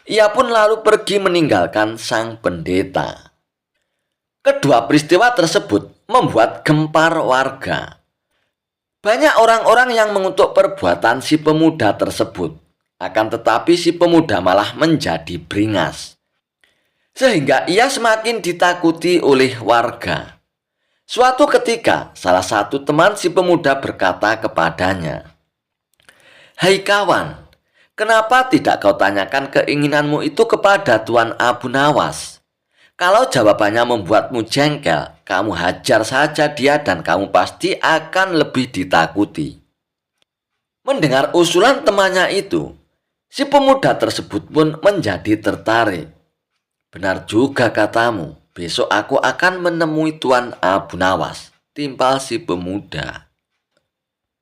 Ia pun lalu pergi meninggalkan sang pendeta. Kedua peristiwa tersebut membuat gempar warga. Banyak orang-orang yang mengutuk perbuatan si pemuda tersebut. Akan tetapi si pemuda malah menjadi beringas. Sehingga ia semakin ditakuti oleh warga. Suatu ketika, salah satu teman si pemuda berkata kepadanya, Hai kawan, kenapa tidak kau tanyakan keinginanmu itu kepada Tuan Abu Nawas? Kalau jawabannya membuatmu jengkel, kamu hajar saja dia dan kamu pasti akan lebih ditakuti. Mendengar usulan temannya itu, si pemuda tersebut pun menjadi tertarik. Benar juga katamu, besok aku akan menemui Tuan Abu Nawas, timpal si pemuda.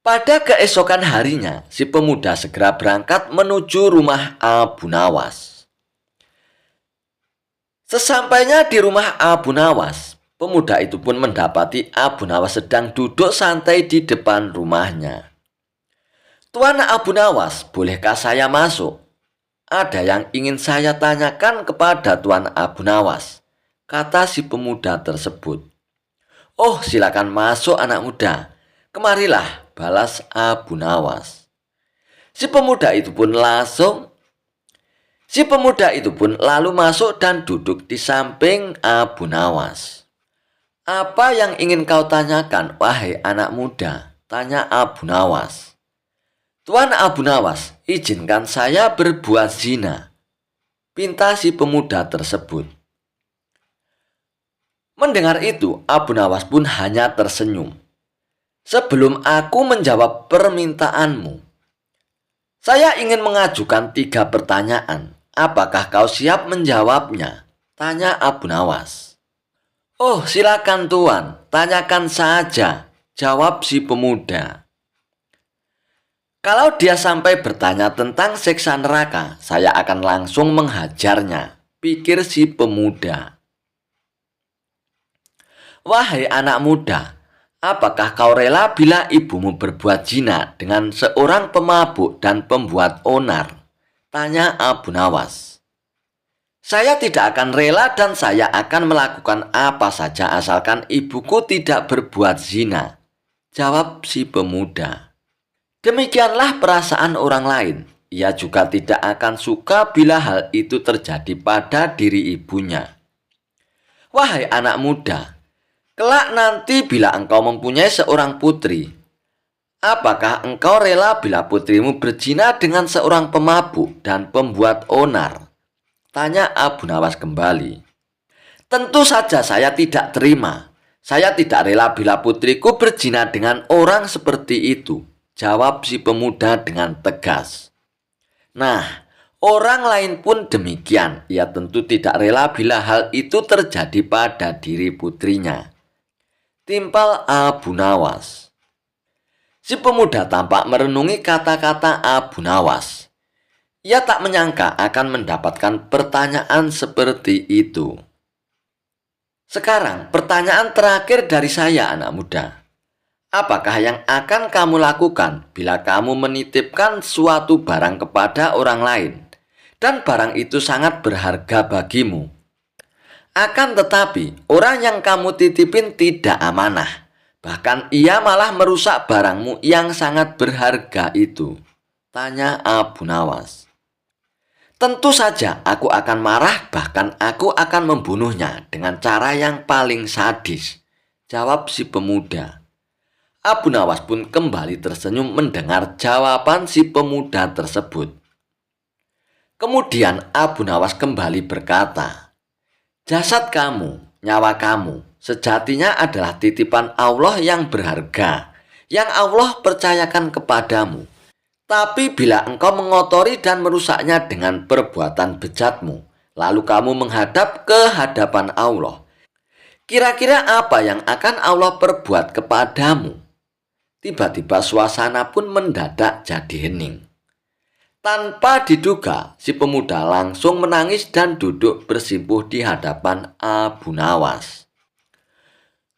Pada keesokan harinya, si pemuda segera berangkat menuju rumah Abu Nawas. Sesampainya di rumah Abu Nawas, pemuda itu pun mendapati Abu Nawas sedang duduk santai di depan rumahnya. Tuan Abu Nawas, bolehkah saya masuk? Ada yang ingin saya tanyakan kepada Tuan Abu Nawas, kata si pemuda tersebut. "Oh, silakan masuk anak muda. Kemarilah," balas Abu Nawas. Si pemuda itu pun lalu masuk dan duduk di samping Abu Nawas. "Apa yang ingin kau tanyakan, wahai anak muda?" tanya Abu Nawas. "Tuan Abu Nawas, izinkan saya berbuat zina," pinta si pemuda tersebut. Mendengar itu, Abu Nawas pun hanya tersenyum. "Sebelum aku menjawab permintaanmu, saya ingin mengajukan 3 pertanyaan. Apakah kau siap menjawabnya?" tanya Abu Nawas. "Oh, silakan tuan, tanyakan saja," jawab si pemuda. "Kalau dia sampai bertanya tentang siksa neraka, saya akan langsung menghajarnya," pikir si pemuda. "Wahai anak muda, apakah kau rela bila ibumu berbuat zina dengan seorang pemabuk dan pembuat onar?" tanya Abu Nawas. "Saya tidak akan rela dan saya akan melakukan apa saja asalkan ibuku tidak berbuat zina," jawab si pemuda. Demikianlah perasaan orang lain. Ia juga tidak akan suka bila hal itu terjadi pada diri ibunya. "Wahai anak muda, kelak nanti bila engkau mempunyai seorang putri, apakah engkau rela bila putrimu berzina dengan seorang pemabuk dan pembuat onar?" tanya Abu Nawas kembali. "Tentu saja saya tidak terima. Saya tidak rela bila putriku berzina dengan orang seperti itu," jawab si pemuda dengan tegas. Nah, orang lain pun demikian. Ia tentu tidak rela bila hal itu terjadi pada diri putrinya. Timpal Abu Nawas. Si pemuda tampak merenungi kata-kata Abu Nawas. Ia tak menyangka akan mendapatkan pertanyaan seperti itu. "Sekarang pertanyaan terakhir dari saya, anak muda. Apakah yang akan kamu lakukan bila kamu menitipkan suatu barang kepada orang lain dan barang itu sangat berharga bagimu? Akan tetapi orang yang kamu titipin tidak amanah. Bahkan ia malah merusak barangmu yang sangat berharga itu," tanya Abu Nawas. "Tentu saja aku akan marah, bahkan aku akan membunuhnya dengan cara yang paling sadis," jawab si pemuda. Abu Nawas pun kembali tersenyum mendengar jawaban si pemuda tersebut. Kemudian Abu Nawas kembali berkata, "Jasad kamu, nyawa kamu, sejatinya adalah titipan Allah yang berharga, yang Allah percayakan kepadamu. Tapi bila engkau mengotori dan merusaknya dengan perbuatan bejatmu, lalu kamu menghadap ke hadapan Allah, kira-kira apa yang akan Allah perbuat kepadamu?" Tiba-tiba suasana pun mendadak jadi hening. Tanpa diduga, si pemuda langsung menangis dan duduk bersimpuh di hadapan Abu Nawas.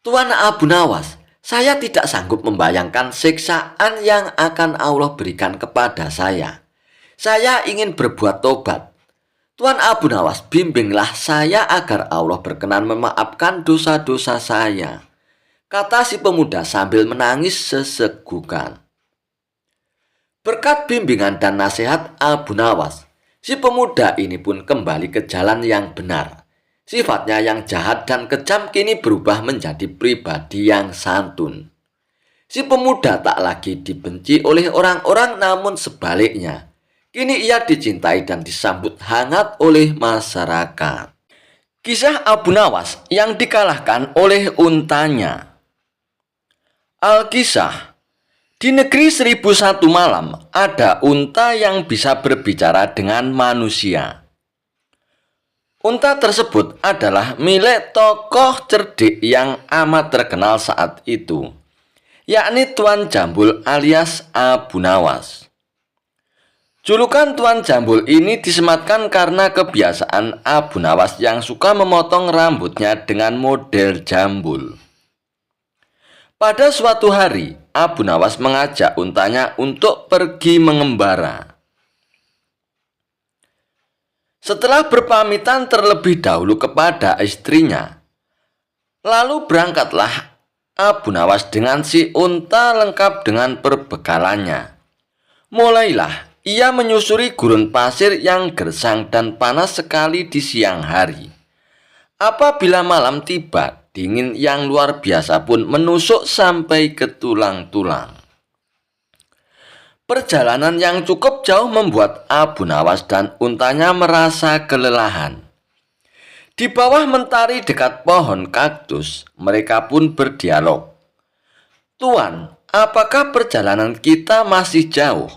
"Tuan Abu Nawas, saya tidak sanggup membayangkan siksaan yang akan Allah berikan kepada saya. Saya ingin berbuat tobat. Tuan Abu Nawas, bimbinglah saya agar Allah berkenan memaafkan dosa-dosa saya," kata si pemuda sambil menangis sesegukan. Berkat bimbingan dan nasihat Abu Nawas, si pemuda ini pun kembali ke jalan yang benar. Sifatnya yang jahat dan kejam kini berubah menjadi pribadi yang santun. Si pemuda tak lagi dibenci oleh orang-orang, namun sebaliknya, kini ia dicintai dan disambut hangat oleh masyarakat. Kisah Abu Nawas yang dikalahkan oleh untanya. Alkisah. Di negeri 1001 malam, ada unta yang bisa berbicara dengan manusia. Unta tersebut adalah milik tokoh cerdik yang amat terkenal saat itu, yakni Tuan Jambul alias Abu Nawas. Julukan Tuan Jambul ini disematkan karena kebiasaan Abu Nawas yang suka memotong rambutnya dengan model jambul. Pada suatu hari, Abu Nawas mengajak untanya untuk pergi mengembara. Setelah berpamitan terlebih dahulu kepada istrinya, lalu berangkatlah Abu Nawas dengan si unta lengkap dengan perbekalannya. Mulailah ia menyusuri gurun pasir yang gersang dan panas sekali di siang hari. Apabila malam tiba, dingin yang luar biasa pun menusuk sampai ke tulang-tulang. Perjalanan yang cukup jauh membuat Abu Nawas dan untanya merasa kelelahan. Di bawah mentari dekat pohon kaktus, mereka pun berdialog. "Tuan, apakah perjalanan kita masih jauh?"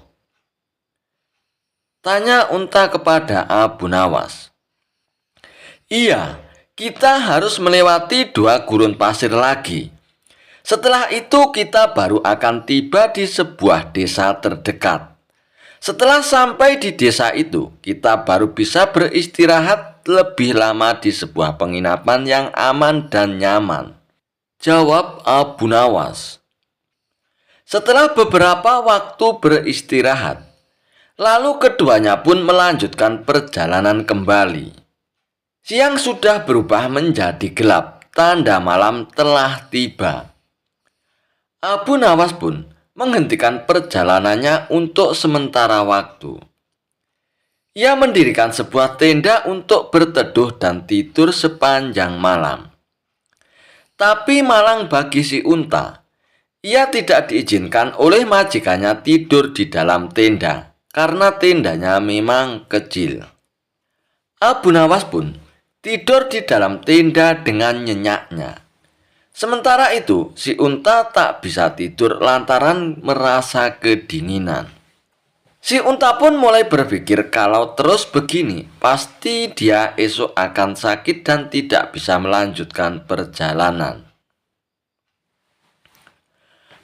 tanya unta kepada Abu Nawas. "Iya, kita harus melewati 2 gurun pasir lagi. Setelah itu kita baru akan tiba di sebuah desa terdekat. Setelah sampai di desa itu, kita baru bisa beristirahat lebih lama di sebuah penginapan yang aman dan nyaman," jawab Abu Nawas. Setelah beberapa waktu beristirahat, lalu keduanya pun melanjutkan perjalanan kembali. Siang sudah berubah menjadi gelap, tanda malam telah tiba. Abu Nawas pun menghentikan perjalanannya untuk sementara waktu. Ia mendirikan sebuah tenda untuk berteduh dan tidur sepanjang malam. Tapi malang bagi si unta, ia tidak diizinkan oleh majikannya tidur di dalam tenda karena tendanya memang kecil. Abu Nawas pun tidur di dalam tenda dengan nyenyaknya. Sementara itu, si unta tak bisa tidur lantaran merasa kedinginan. Si unta pun mulai berpikir kalau terus begini, pasti dia esok akan sakit dan tidak bisa melanjutkan perjalanan.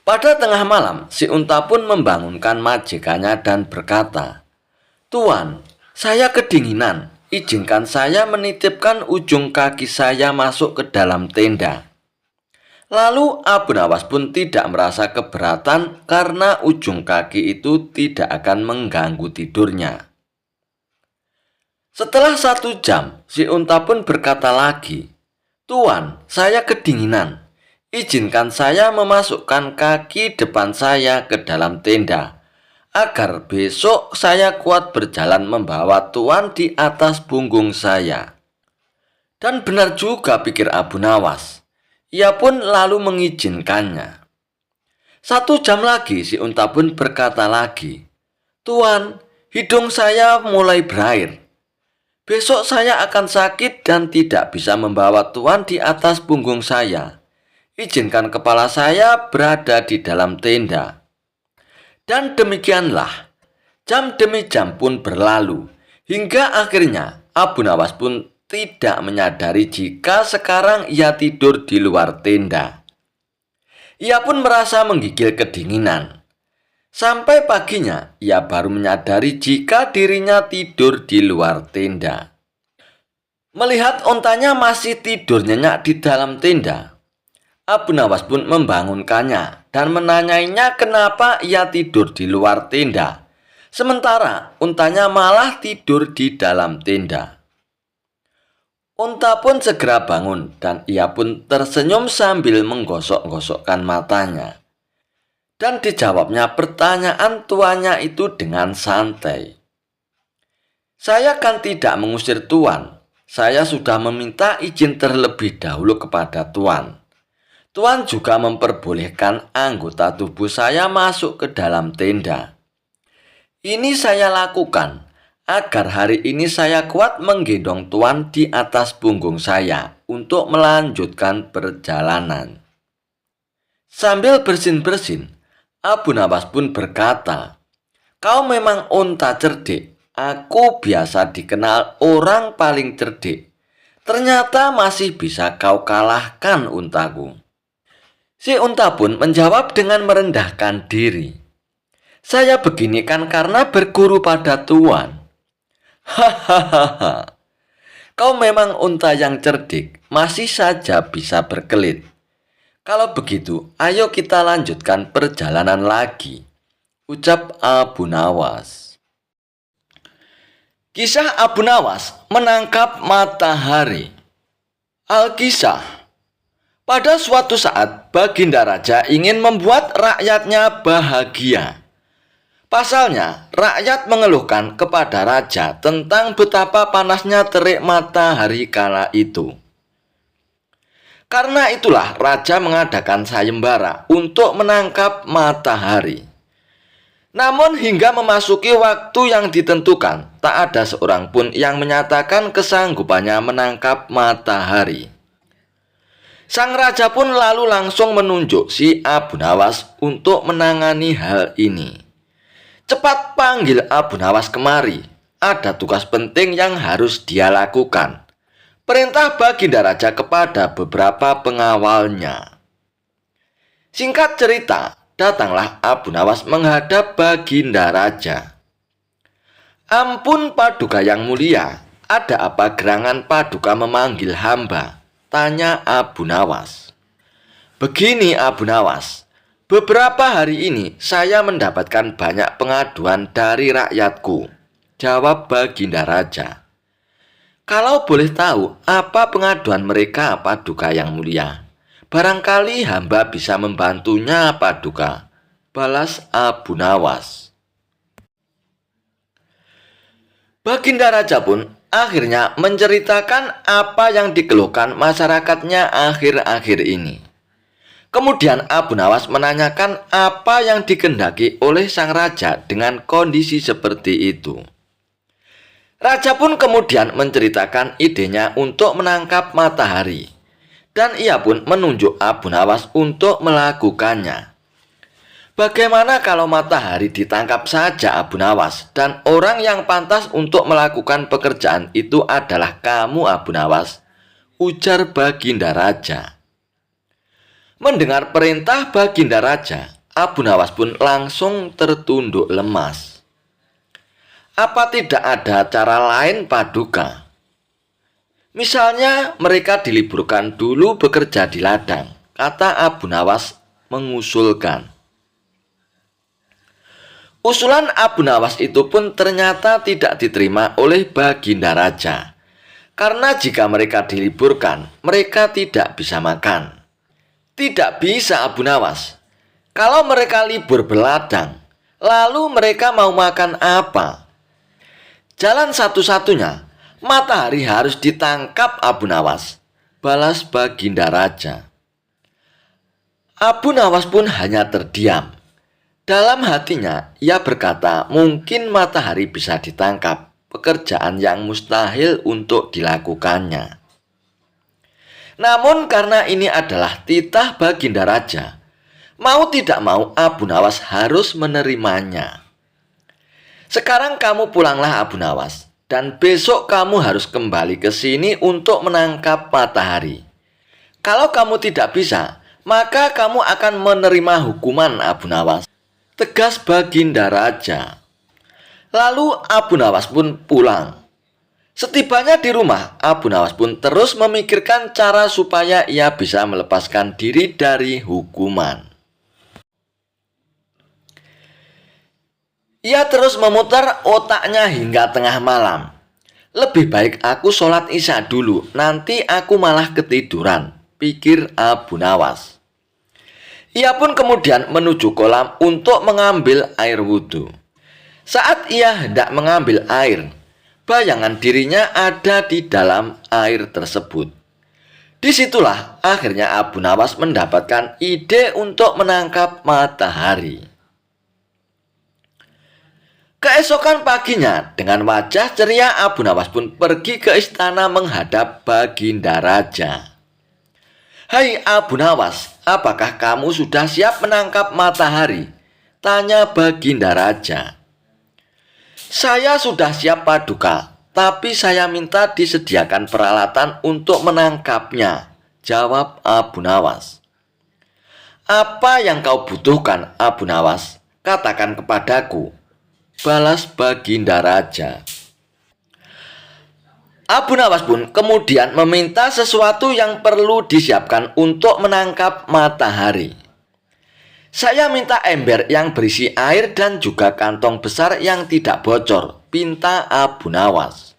Pada tengah malam, si unta pun membangunkan majikannya dan berkata, "Tuan, saya kedinginan. Izinkan saya menitipkan ujung kaki saya masuk ke dalam tenda." Lalu Abu Nawas pun tidak merasa keberatan karena ujung kaki itu tidak akan mengganggu tidurnya. Setelah 1 jam, si unta pun berkata lagi, "Tuan, saya kedinginan. Izinkan saya memasukkan kaki depan saya ke dalam tenda, agar besok saya kuat berjalan membawa Tuan di atas punggung saya." Dan benar juga, pikir Abu Nawas. Ia pun lalu mengizinkannya. 1 jam lagi si unta pun berkata lagi, "Tuan, hidung saya mulai berair. Besok saya akan sakit dan tidak bisa membawa Tuan di atas punggung saya. Izinkan kepala saya berada di dalam tenda." Dan demikianlah, jam demi jam pun berlalu, hingga akhirnya Abu Nawas pun tidak menyadari jika sekarang ia tidur di luar tenda. Ia pun merasa menggigil kedinginan. Sampai paginya, ia baru menyadari jika dirinya tidur di luar tenda. Melihat ontanya masih tidur nyenyak di dalam tenda, Abu Nawas pun membangunkannya dan menanyainya kenapa ia tidur di luar tenda, sementara untanya malah tidur di dalam tenda. Unta pun segera bangun dan ia pun tersenyum sambil menggosok-gosokkan matanya. Dan dijawabnya pertanyaan tuannya itu dengan santai. "Saya kan tidak mengusir Tuan. Saya sudah meminta izin terlebih dahulu kepada Tuan. Tuan juga memperbolehkan anggota tubuh saya masuk ke dalam tenda. Ini saya lakukan agar hari ini saya kuat menggendong Tuan di atas punggung saya untuk melanjutkan perjalanan." Sambil bersin-bersin, Abu Nawas pun berkata, "Kau memang unta cerdik. Aku biasa dikenal orang paling cerdik. Ternyata masih bisa kau kalahkan untaku." Si unta pun menjawab dengan merendahkan diri, "Saya begini kan karena berguru pada Tuan." "Hahaha, kau memang unta yang cerdik, masih saja bisa berkelit. Kalau begitu, ayo kita lanjutkan perjalanan lagi," ucap Abu Nawas. Kisah Abu Nawas menangkap matahari. Alkisah. Pada suatu saat, Baginda Raja ingin membuat rakyatnya bahagia. Pasalnya, rakyat mengeluhkan kepada raja tentang betapa panasnya terik matahari kala itu. Karena itulah raja mengadakan sayembara untuk menangkap matahari. Namun hingga memasuki waktu yang ditentukan, tak ada seorang pun yang menyatakan kesanggupannya menangkap matahari. Sang raja pun lalu langsung menunjuk si Abu Nawas untuk menangani hal ini. Cepat panggil Abu Nawas kemari, ada tugas penting yang harus dia lakukan. Perintah Baginda Raja kepada beberapa pengawalnya. Singkat cerita, datanglah Abu Nawas menghadap Baginda Raja. "Ampun Paduka yang mulia, ada apa gerangan Paduka memanggil hamba?" tanya Abu Nawas. "Begini Abu Nawas, beberapa hari ini saya mendapatkan banyak pengaduan dari rakyatku," jawab Baginda Raja. "Kalau boleh tahu apa pengaduan mereka Paduka yang mulia? Barangkali hamba bisa membantunya Paduka," balas Abu Nawas. Baginda Raja pun akhirnya menceritakan apa yang dikeluhkan masyarakatnya akhir-akhir ini. Kemudian Abu Nawas menanyakan apa yang dikehendaki oleh sang raja dengan kondisi seperti itu. Raja pun kemudian menceritakan idenya untuk menangkap matahari, dan ia pun menunjuk Abu Nawas untuk melakukannya. "Bagaimana kalau matahari ditangkap saja Abu Nawas, dan orang yang pantas untuk melakukan pekerjaan itu adalah kamu Abu Nawas?" ujar Baginda Raja. Mendengar perintah Baginda Raja, Abu Nawas pun langsung tertunduk lemas. "Apa tidak ada cara lain Paduka? Misalnya mereka diliburkan dulu bekerja di ladang," kata Abu Nawas mengusulkan. Usulan Abu Nawas itu pun ternyata tidak diterima oleh Baginda Raja. Karena jika mereka diliburkan, mereka tidak bisa makan. "Tidak bisa Abu Nawas. Kalau mereka libur berladang, lalu mereka mau makan apa? Jalan satu-satunya, matahari harus ditangkap Abu Nawas," balas Baginda Raja. Abu Nawas pun hanya terdiam. Dalam hatinya, ia berkata mungkin matahari bisa ditangkap, pekerjaan yang mustahil untuk dilakukannya. Namun karena ini adalah titah Baginda Raja, mau tidak mau Abu Nawas harus menerimanya. "Sekarang kamu pulanglah Abu Nawas, dan besok kamu harus kembali ke sini untuk menangkap matahari. Kalau kamu tidak bisa, maka kamu akan menerima hukuman Abu Nawas," tegas Baginda Raja. Lalu Abu Nawas pun pulang. Setibanya di rumah, Abu Nawas pun terus memikirkan cara supaya ia bisa melepaskan diri dari hukuman. Ia terus memutar otaknya hingga tengah malam. "Lebih baik aku sholat isya dulu, nanti aku malah ketiduran," pikir Abu Nawas. Ia pun kemudian menuju kolam untuk mengambil air wudhu. Saat ia hendak mengambil air, bayangan dirinya ada di dalam air tersebut. Disitulah akhirnya Abu Nawas mendapatkan ide untuk menangkap matahari. Keesokan paginya, dengan wajah ceria Abu Nawas pun pergi ke istana menghadap Baginda Raja. "Hai Abu Nawas, apakah kamu sudah siap menangkap matahari?" tanya Baginda Raja. "Saya sudah siap Paduka, tapi saya minta disediakan peralatan untuk menangkapnya," jawab Abu Nawas. "Apa yang kau butuhkan Abu Nawas? Katakan kepadaku," balas Baginda Raja. Abu Nawas pun kemudian meminta sesuatu yang perlu disiapkan untuk menangkap matahari. "Saya minta ember yang berisi air dan juga kantong besar yang tidak bocor," pinta Abu Nawas.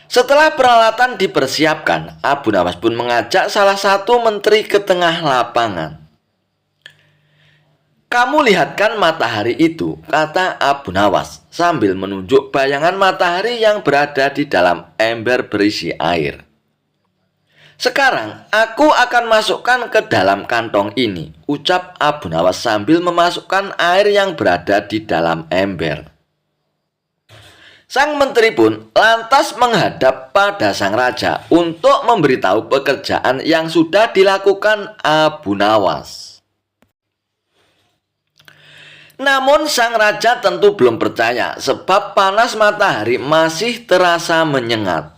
Setelah peralatan dipersiapkan, Abu Nawas pun mengajak salah satu menteri ke tengah lapangan. "Kamu lihat kan matahari itu?" kata Abu Nawas sambil menunjuk bayangan matahari yang berada di dalam ember berisi air. "Sekarang aku akan masukkan ke dalam kantong ini," ucap Abu Nawas sambil memasukkan air yang berada di dalam ember. Sang menteri pun lantas menghadap pada sang raja untuk memberitahu pekerjaan yang sudah dilakukan Abu Nawas. Namun sang raja tentu belum percaya sebab panas matahari masih terasa menyengat.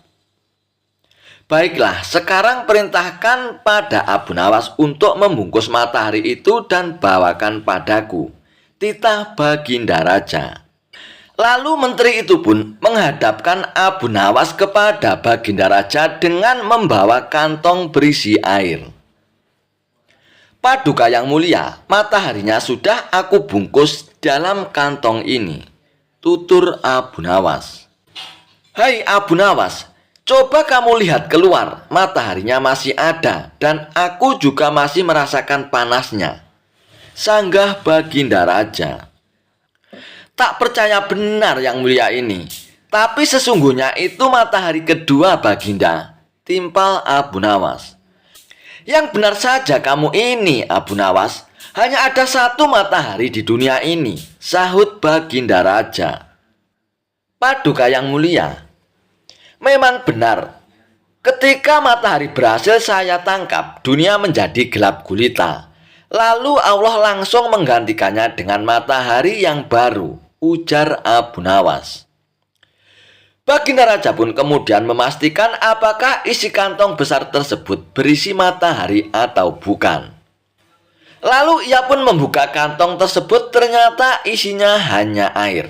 "Baiklah, sekarang perintahkan pada Abu Nawas untuk membungkus matahari itu dan bawakan padaku," titah Baginda Raja. Lalu menteri itu pun menghadapkan Abu Nawas kepada Baginda Raja dengan membawa kantong berisi air. "Paduka yang mulia, mataharinya sudah aku bungkus dalam kantong ini," tutur Abu Nawas. "Hai Abu Nawas, coba kamu lihat keluar, mataharinya masih ada dan aku juga masih merasakan panasnya," sanggah Baginda Raja. "Tak percaya benar yang mulia ini. Tapi sesungguhnya itu matahari kedua Baginda," timpal Abu Nawas. "Yang benar saja kamu ini Abu Nawas. Hanya ada satu matahari di dunia ini," sahut Baginda Raja. "Paduka yang mulia, memang benar. Ketika matahari berhasil saya tangkap, dunia menjadi gelap gulita. Lalu Allah langsung menggantikannya dengan matahari yang baru," ujar Abu Nawas. Baginda Raja pun kemudian memastikan apakah isi kantong besar tersebut berisi matahari atau bukan. Lalu ia pun membuka kantong tersebut, ternyata isinya hanya air.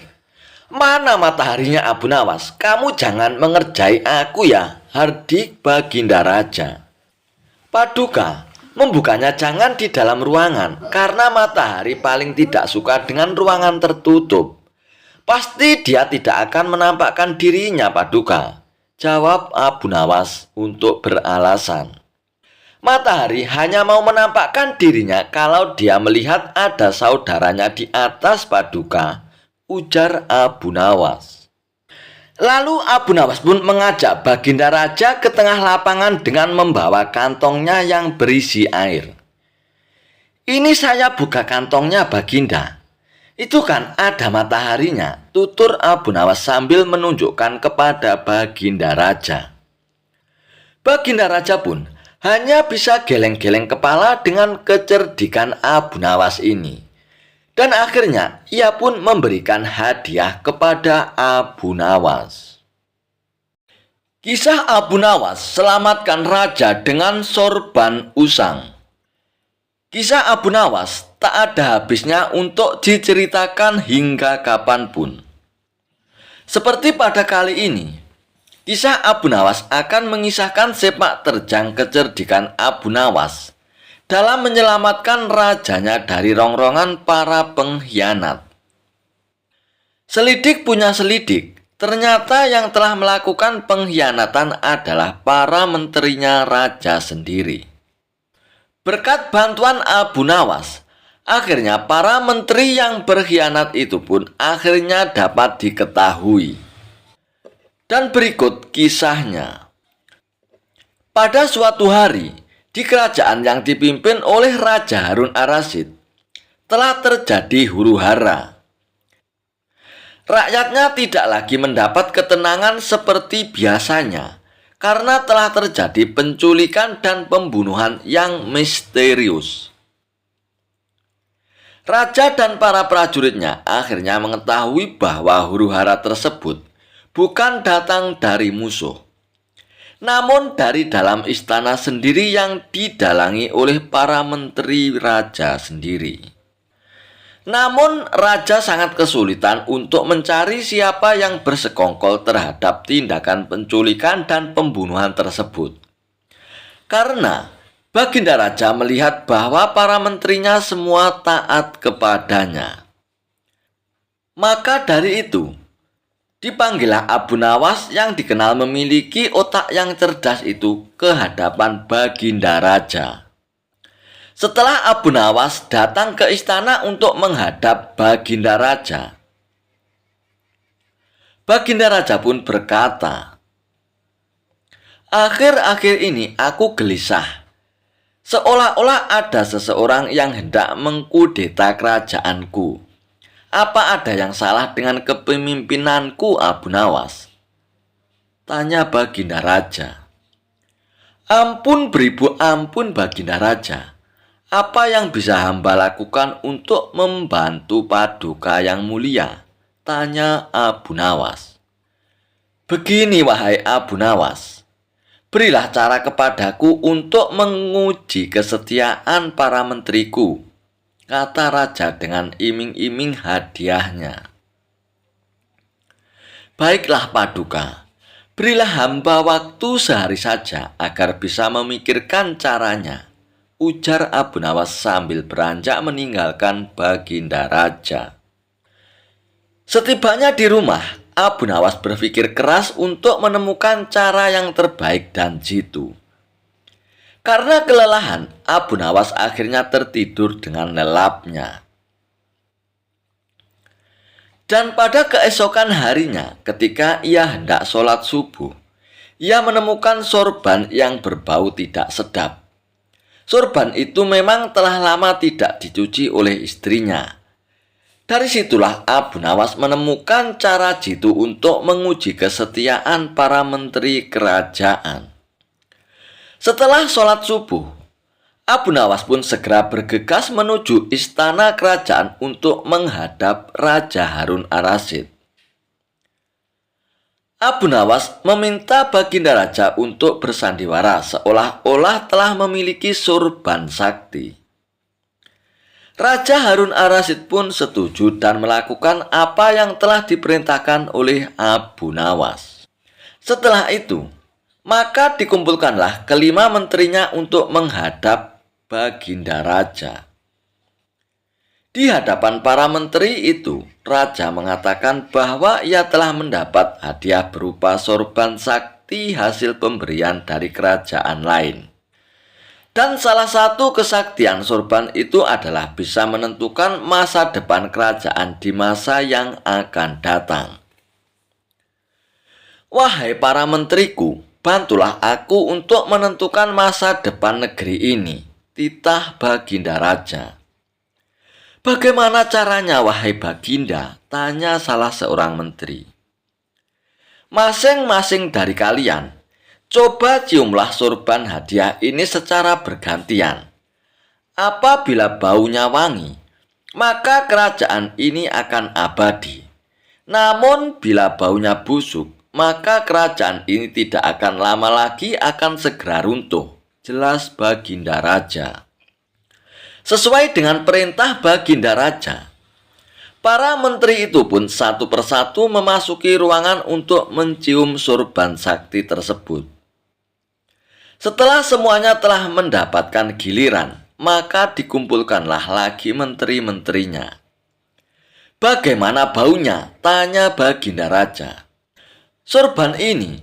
"Mana mataharinya Abu Nawas? Kamu jangan mengerjai aku ya," hardik Baginda Raja. "Paduka, membukanya jangan di dalam ruangan, karena matahari paling tidak suka dengan ruangan tertutup. Pasti dia tidak akan menampakkan dirinya, Paduka," jawab Abu Nawas untuk beralasan. "Matahari hanya mau menampakkan dirinya kalau dia melihat ada saudaranya di atas, Paduka," ujar Abu Nawas. Lalu Abu Nawas pun mengajak Baginda Raja ke tengah lapangan dengan membawa kantongnya yang berisi air. "Ini saya buka kantongnya Baginda. Itu kan ada mataharinya," tutur Abu Nawas sambil menunjukkan kepada Baginda Raja. Baginda Raja pun hanya bisa geleng-geleng kepala dengan kecerdikan Abu Nawas ini. Dan akhirnya ia pun memberikan hadiah kepada Abu Nawas. Kisah Abu Nawas selamatkan raja dengan sorban usang. Kisah Abu Nawas tak ada habisnya untuk diceritakan hingga kapanpun. Seperti pada kali ini, kisah Abu Nawas akan mengisahkan sepak terjang kecerdikan Abu Nawas dalam menyelamatkan rajanya dari rongrongan para pengkhianat. Selidik punya selidik, ternyata yang telah melakukan pengkhianatan adalah para menterinya raja sendiri. Berkat bantuan Abu Nawas, akhirnya para menteri yang berkhianat itu pun akhirnya dapat diketahui. Dan berikut kisahnya. Pada suatu hari, di kerajaan yang dipimpin oleh Raja Harun ar-Rasyid, telah terjadi huru-hara. Rakyatnya tidak lagi mendapat ketenangan seperti biasanya, karena telah terjadi penculikan dan pembunuhan yang misterius. Raja dan para prajuritnya akhirnya mengetahui bahwa huru-hara tersebut bukan datang dari musuh, namun dari dalam istana sendiri yang didalangi oleh para menteri raja sendiri. Namun raja sangat kesulitan untuk mencari siapa yang bersekongkol terhadap tindakan penculikan dan pembunuhan tersebut. Karena Baginda Raja melihat bahwa para menterinya semua taat kepadanya. Maka dari itu, Dipanggillah Abu Nawas yang dikenal memiliki otak yang cerdas itu ke hadapan Baginda Raja. Setelah Abu Nawas datang ke istana untuk menghadap Baginda Raja, Baginda Raja pun berkata, "Akhir-akhir ini aku gelisah. Seolah-olah ada seseorang yang hendak mengkudeta kerajaanku. Apa ada yang salah dengan kepemimpinanku, Abu Nawas?" Tanya Baginda Raja. "Ampun beribu ampun, Baginda Raja. Apa yang bisa hamba lakukan untuk membantu Paduka yang mulia?" Tanya Abu Nawas. "Begini wahai Abu Nawas, berilah cara kepadaku untuk menguji kesetiaan para menteriku," kata raja dengan iming-iming hadiahnya. "Baiklah Paduka, berilah hamba waktu sehari saja agar bisa memikirkan caranya," ujar Abu Nawas sambil beranjak meninggalkan Baginda Raja. Setibanya di rumah, Abu Nawas berpikir keras untuk menemukan cara yang terbaik dan jitu. Karena kelelahan, Abu Nawas akhirnya tertidur dengan lelapnya. Dan pada keesokan harinya, ketika ia hendak sholat subuh, ia menemukan sorban yang berbau tidak sedap. Sorban itu memang telah lama tidak dicuci oleh istrinya. Dari situlah Abu Nawas menemukan cara jitu untuk menguji kesetiaan para menteri kerajaan. Setelah sholat subuh, Abu Nawas pun segera bergegas menuju istana kerajaan untuk menghadap Raja Harun ar-Rasyid. Abu Nawas meminta Baginda Raja untuk bersandiwara seolah-olah telah memiliki sorban sakti. Raja Harun ar-Rasyid pun setuju dan melakukan apa yang telah diperintahkan oleh Abu Nawas. Setelah itu, maka dikumpulkanlah kelima menterinya untuk menghadap Baginda Raja. Di hadapan para menteri itu, Raja mengatakan bahwa ia telah mendapat hadiah berupa sorban sakti hasil pemberian dari kerajaan lain. Dan salah satu kesaktian sorban itu adalah bisa menentukan masa depan kerajaan di masa yang akan datang. "Wahai para menteriku, bantulah aku untuk menentukan masa depan negeri ini," titah Baginda Raja. "Bagaimana caranya, wahai Baginda?" tanya salah seorang menteri. "Masing-masing dari kalian, coba ciumlah sorban hadiah ini secara bergantian. Apabila baunya wangi, maka kerajaan ini akan abadi. Namun bila baunya busuk, maka kerajaan ini tidak akan lama lagi akan segera runtuh," jelas Baginda Raja. Sesuai dengan perintah Baginda Raja, para menteri itu pun satu persatu memasuki ruangan untuk mencium sorban sakti tersebut. Setelah semuanya telah mendapatkan giliran, maka dikumpulkanlah lagi menteri-menterinya. "Bagaimana baunya?" tanya Baginda Raja. "Sorban ini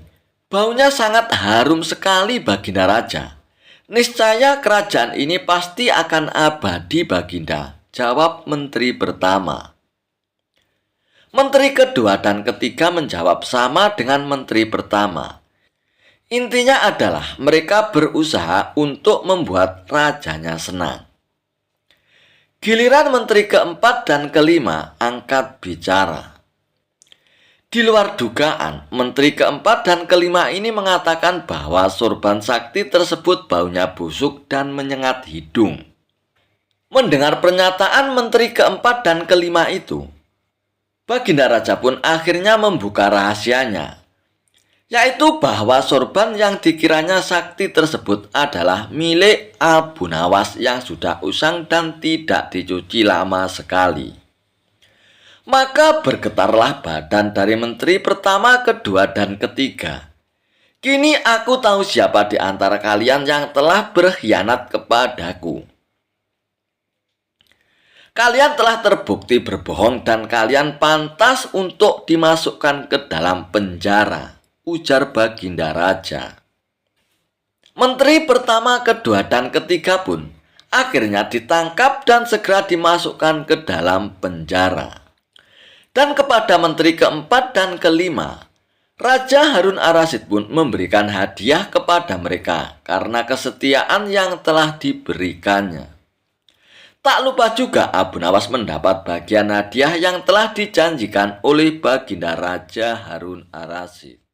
baunya sangat harum sekali, Baginda Raja. Niscaya kerajaan ini pasti akan abadi, Baginda," jawab menteri pertama. Menteri kedua dan ketiga menjawab sama dengan menteri pertama. Intinya adalah mereka berusaha untuk membuat rajanya senang. Giliran menteri keempat dan kelima angkat bicara. Di luar dugaan, menteri keempat dan kelima ini mengatakan bahwa sorban sakti tersebut baunya busuk dan menyengat hidung. Mendengar pernyataan menteri keempat dan kelima itu, Baginda Raja pun akhirnya membuka rahasianya, yaitu bahwa sorban yang dikiranya sakti tersebut adalah milik Abu Nawas yang sudah usang dan tidak dicuci lama sekali. Maka bergetarlah badan dari menteri pertama, kedua, dan ketiga. "Kini aku tahu siapa di antara kalian yang telah berkhianat kepadaku." Kalian telah terbukti berbohong dan kalian pantas untuk dimasukkan ke dalam penjara, ujar Baginda Raja. Menteri pertama, kedua, dan ketiga pun akhirnya ditangkap dan segera dimasukkan ke dalam penjara. Dan kepada menteri keempat dan kelima, Raja Harun Ar-Rasyid pun memberikan hadiah kepada mereka karena kesetiaan yang telah diberikannya. Tak lupa juga Abu Nawas mendapat bagian hadiah yang telah dijanjikan oleh Baginda Raja Harun Ar-Rasyid.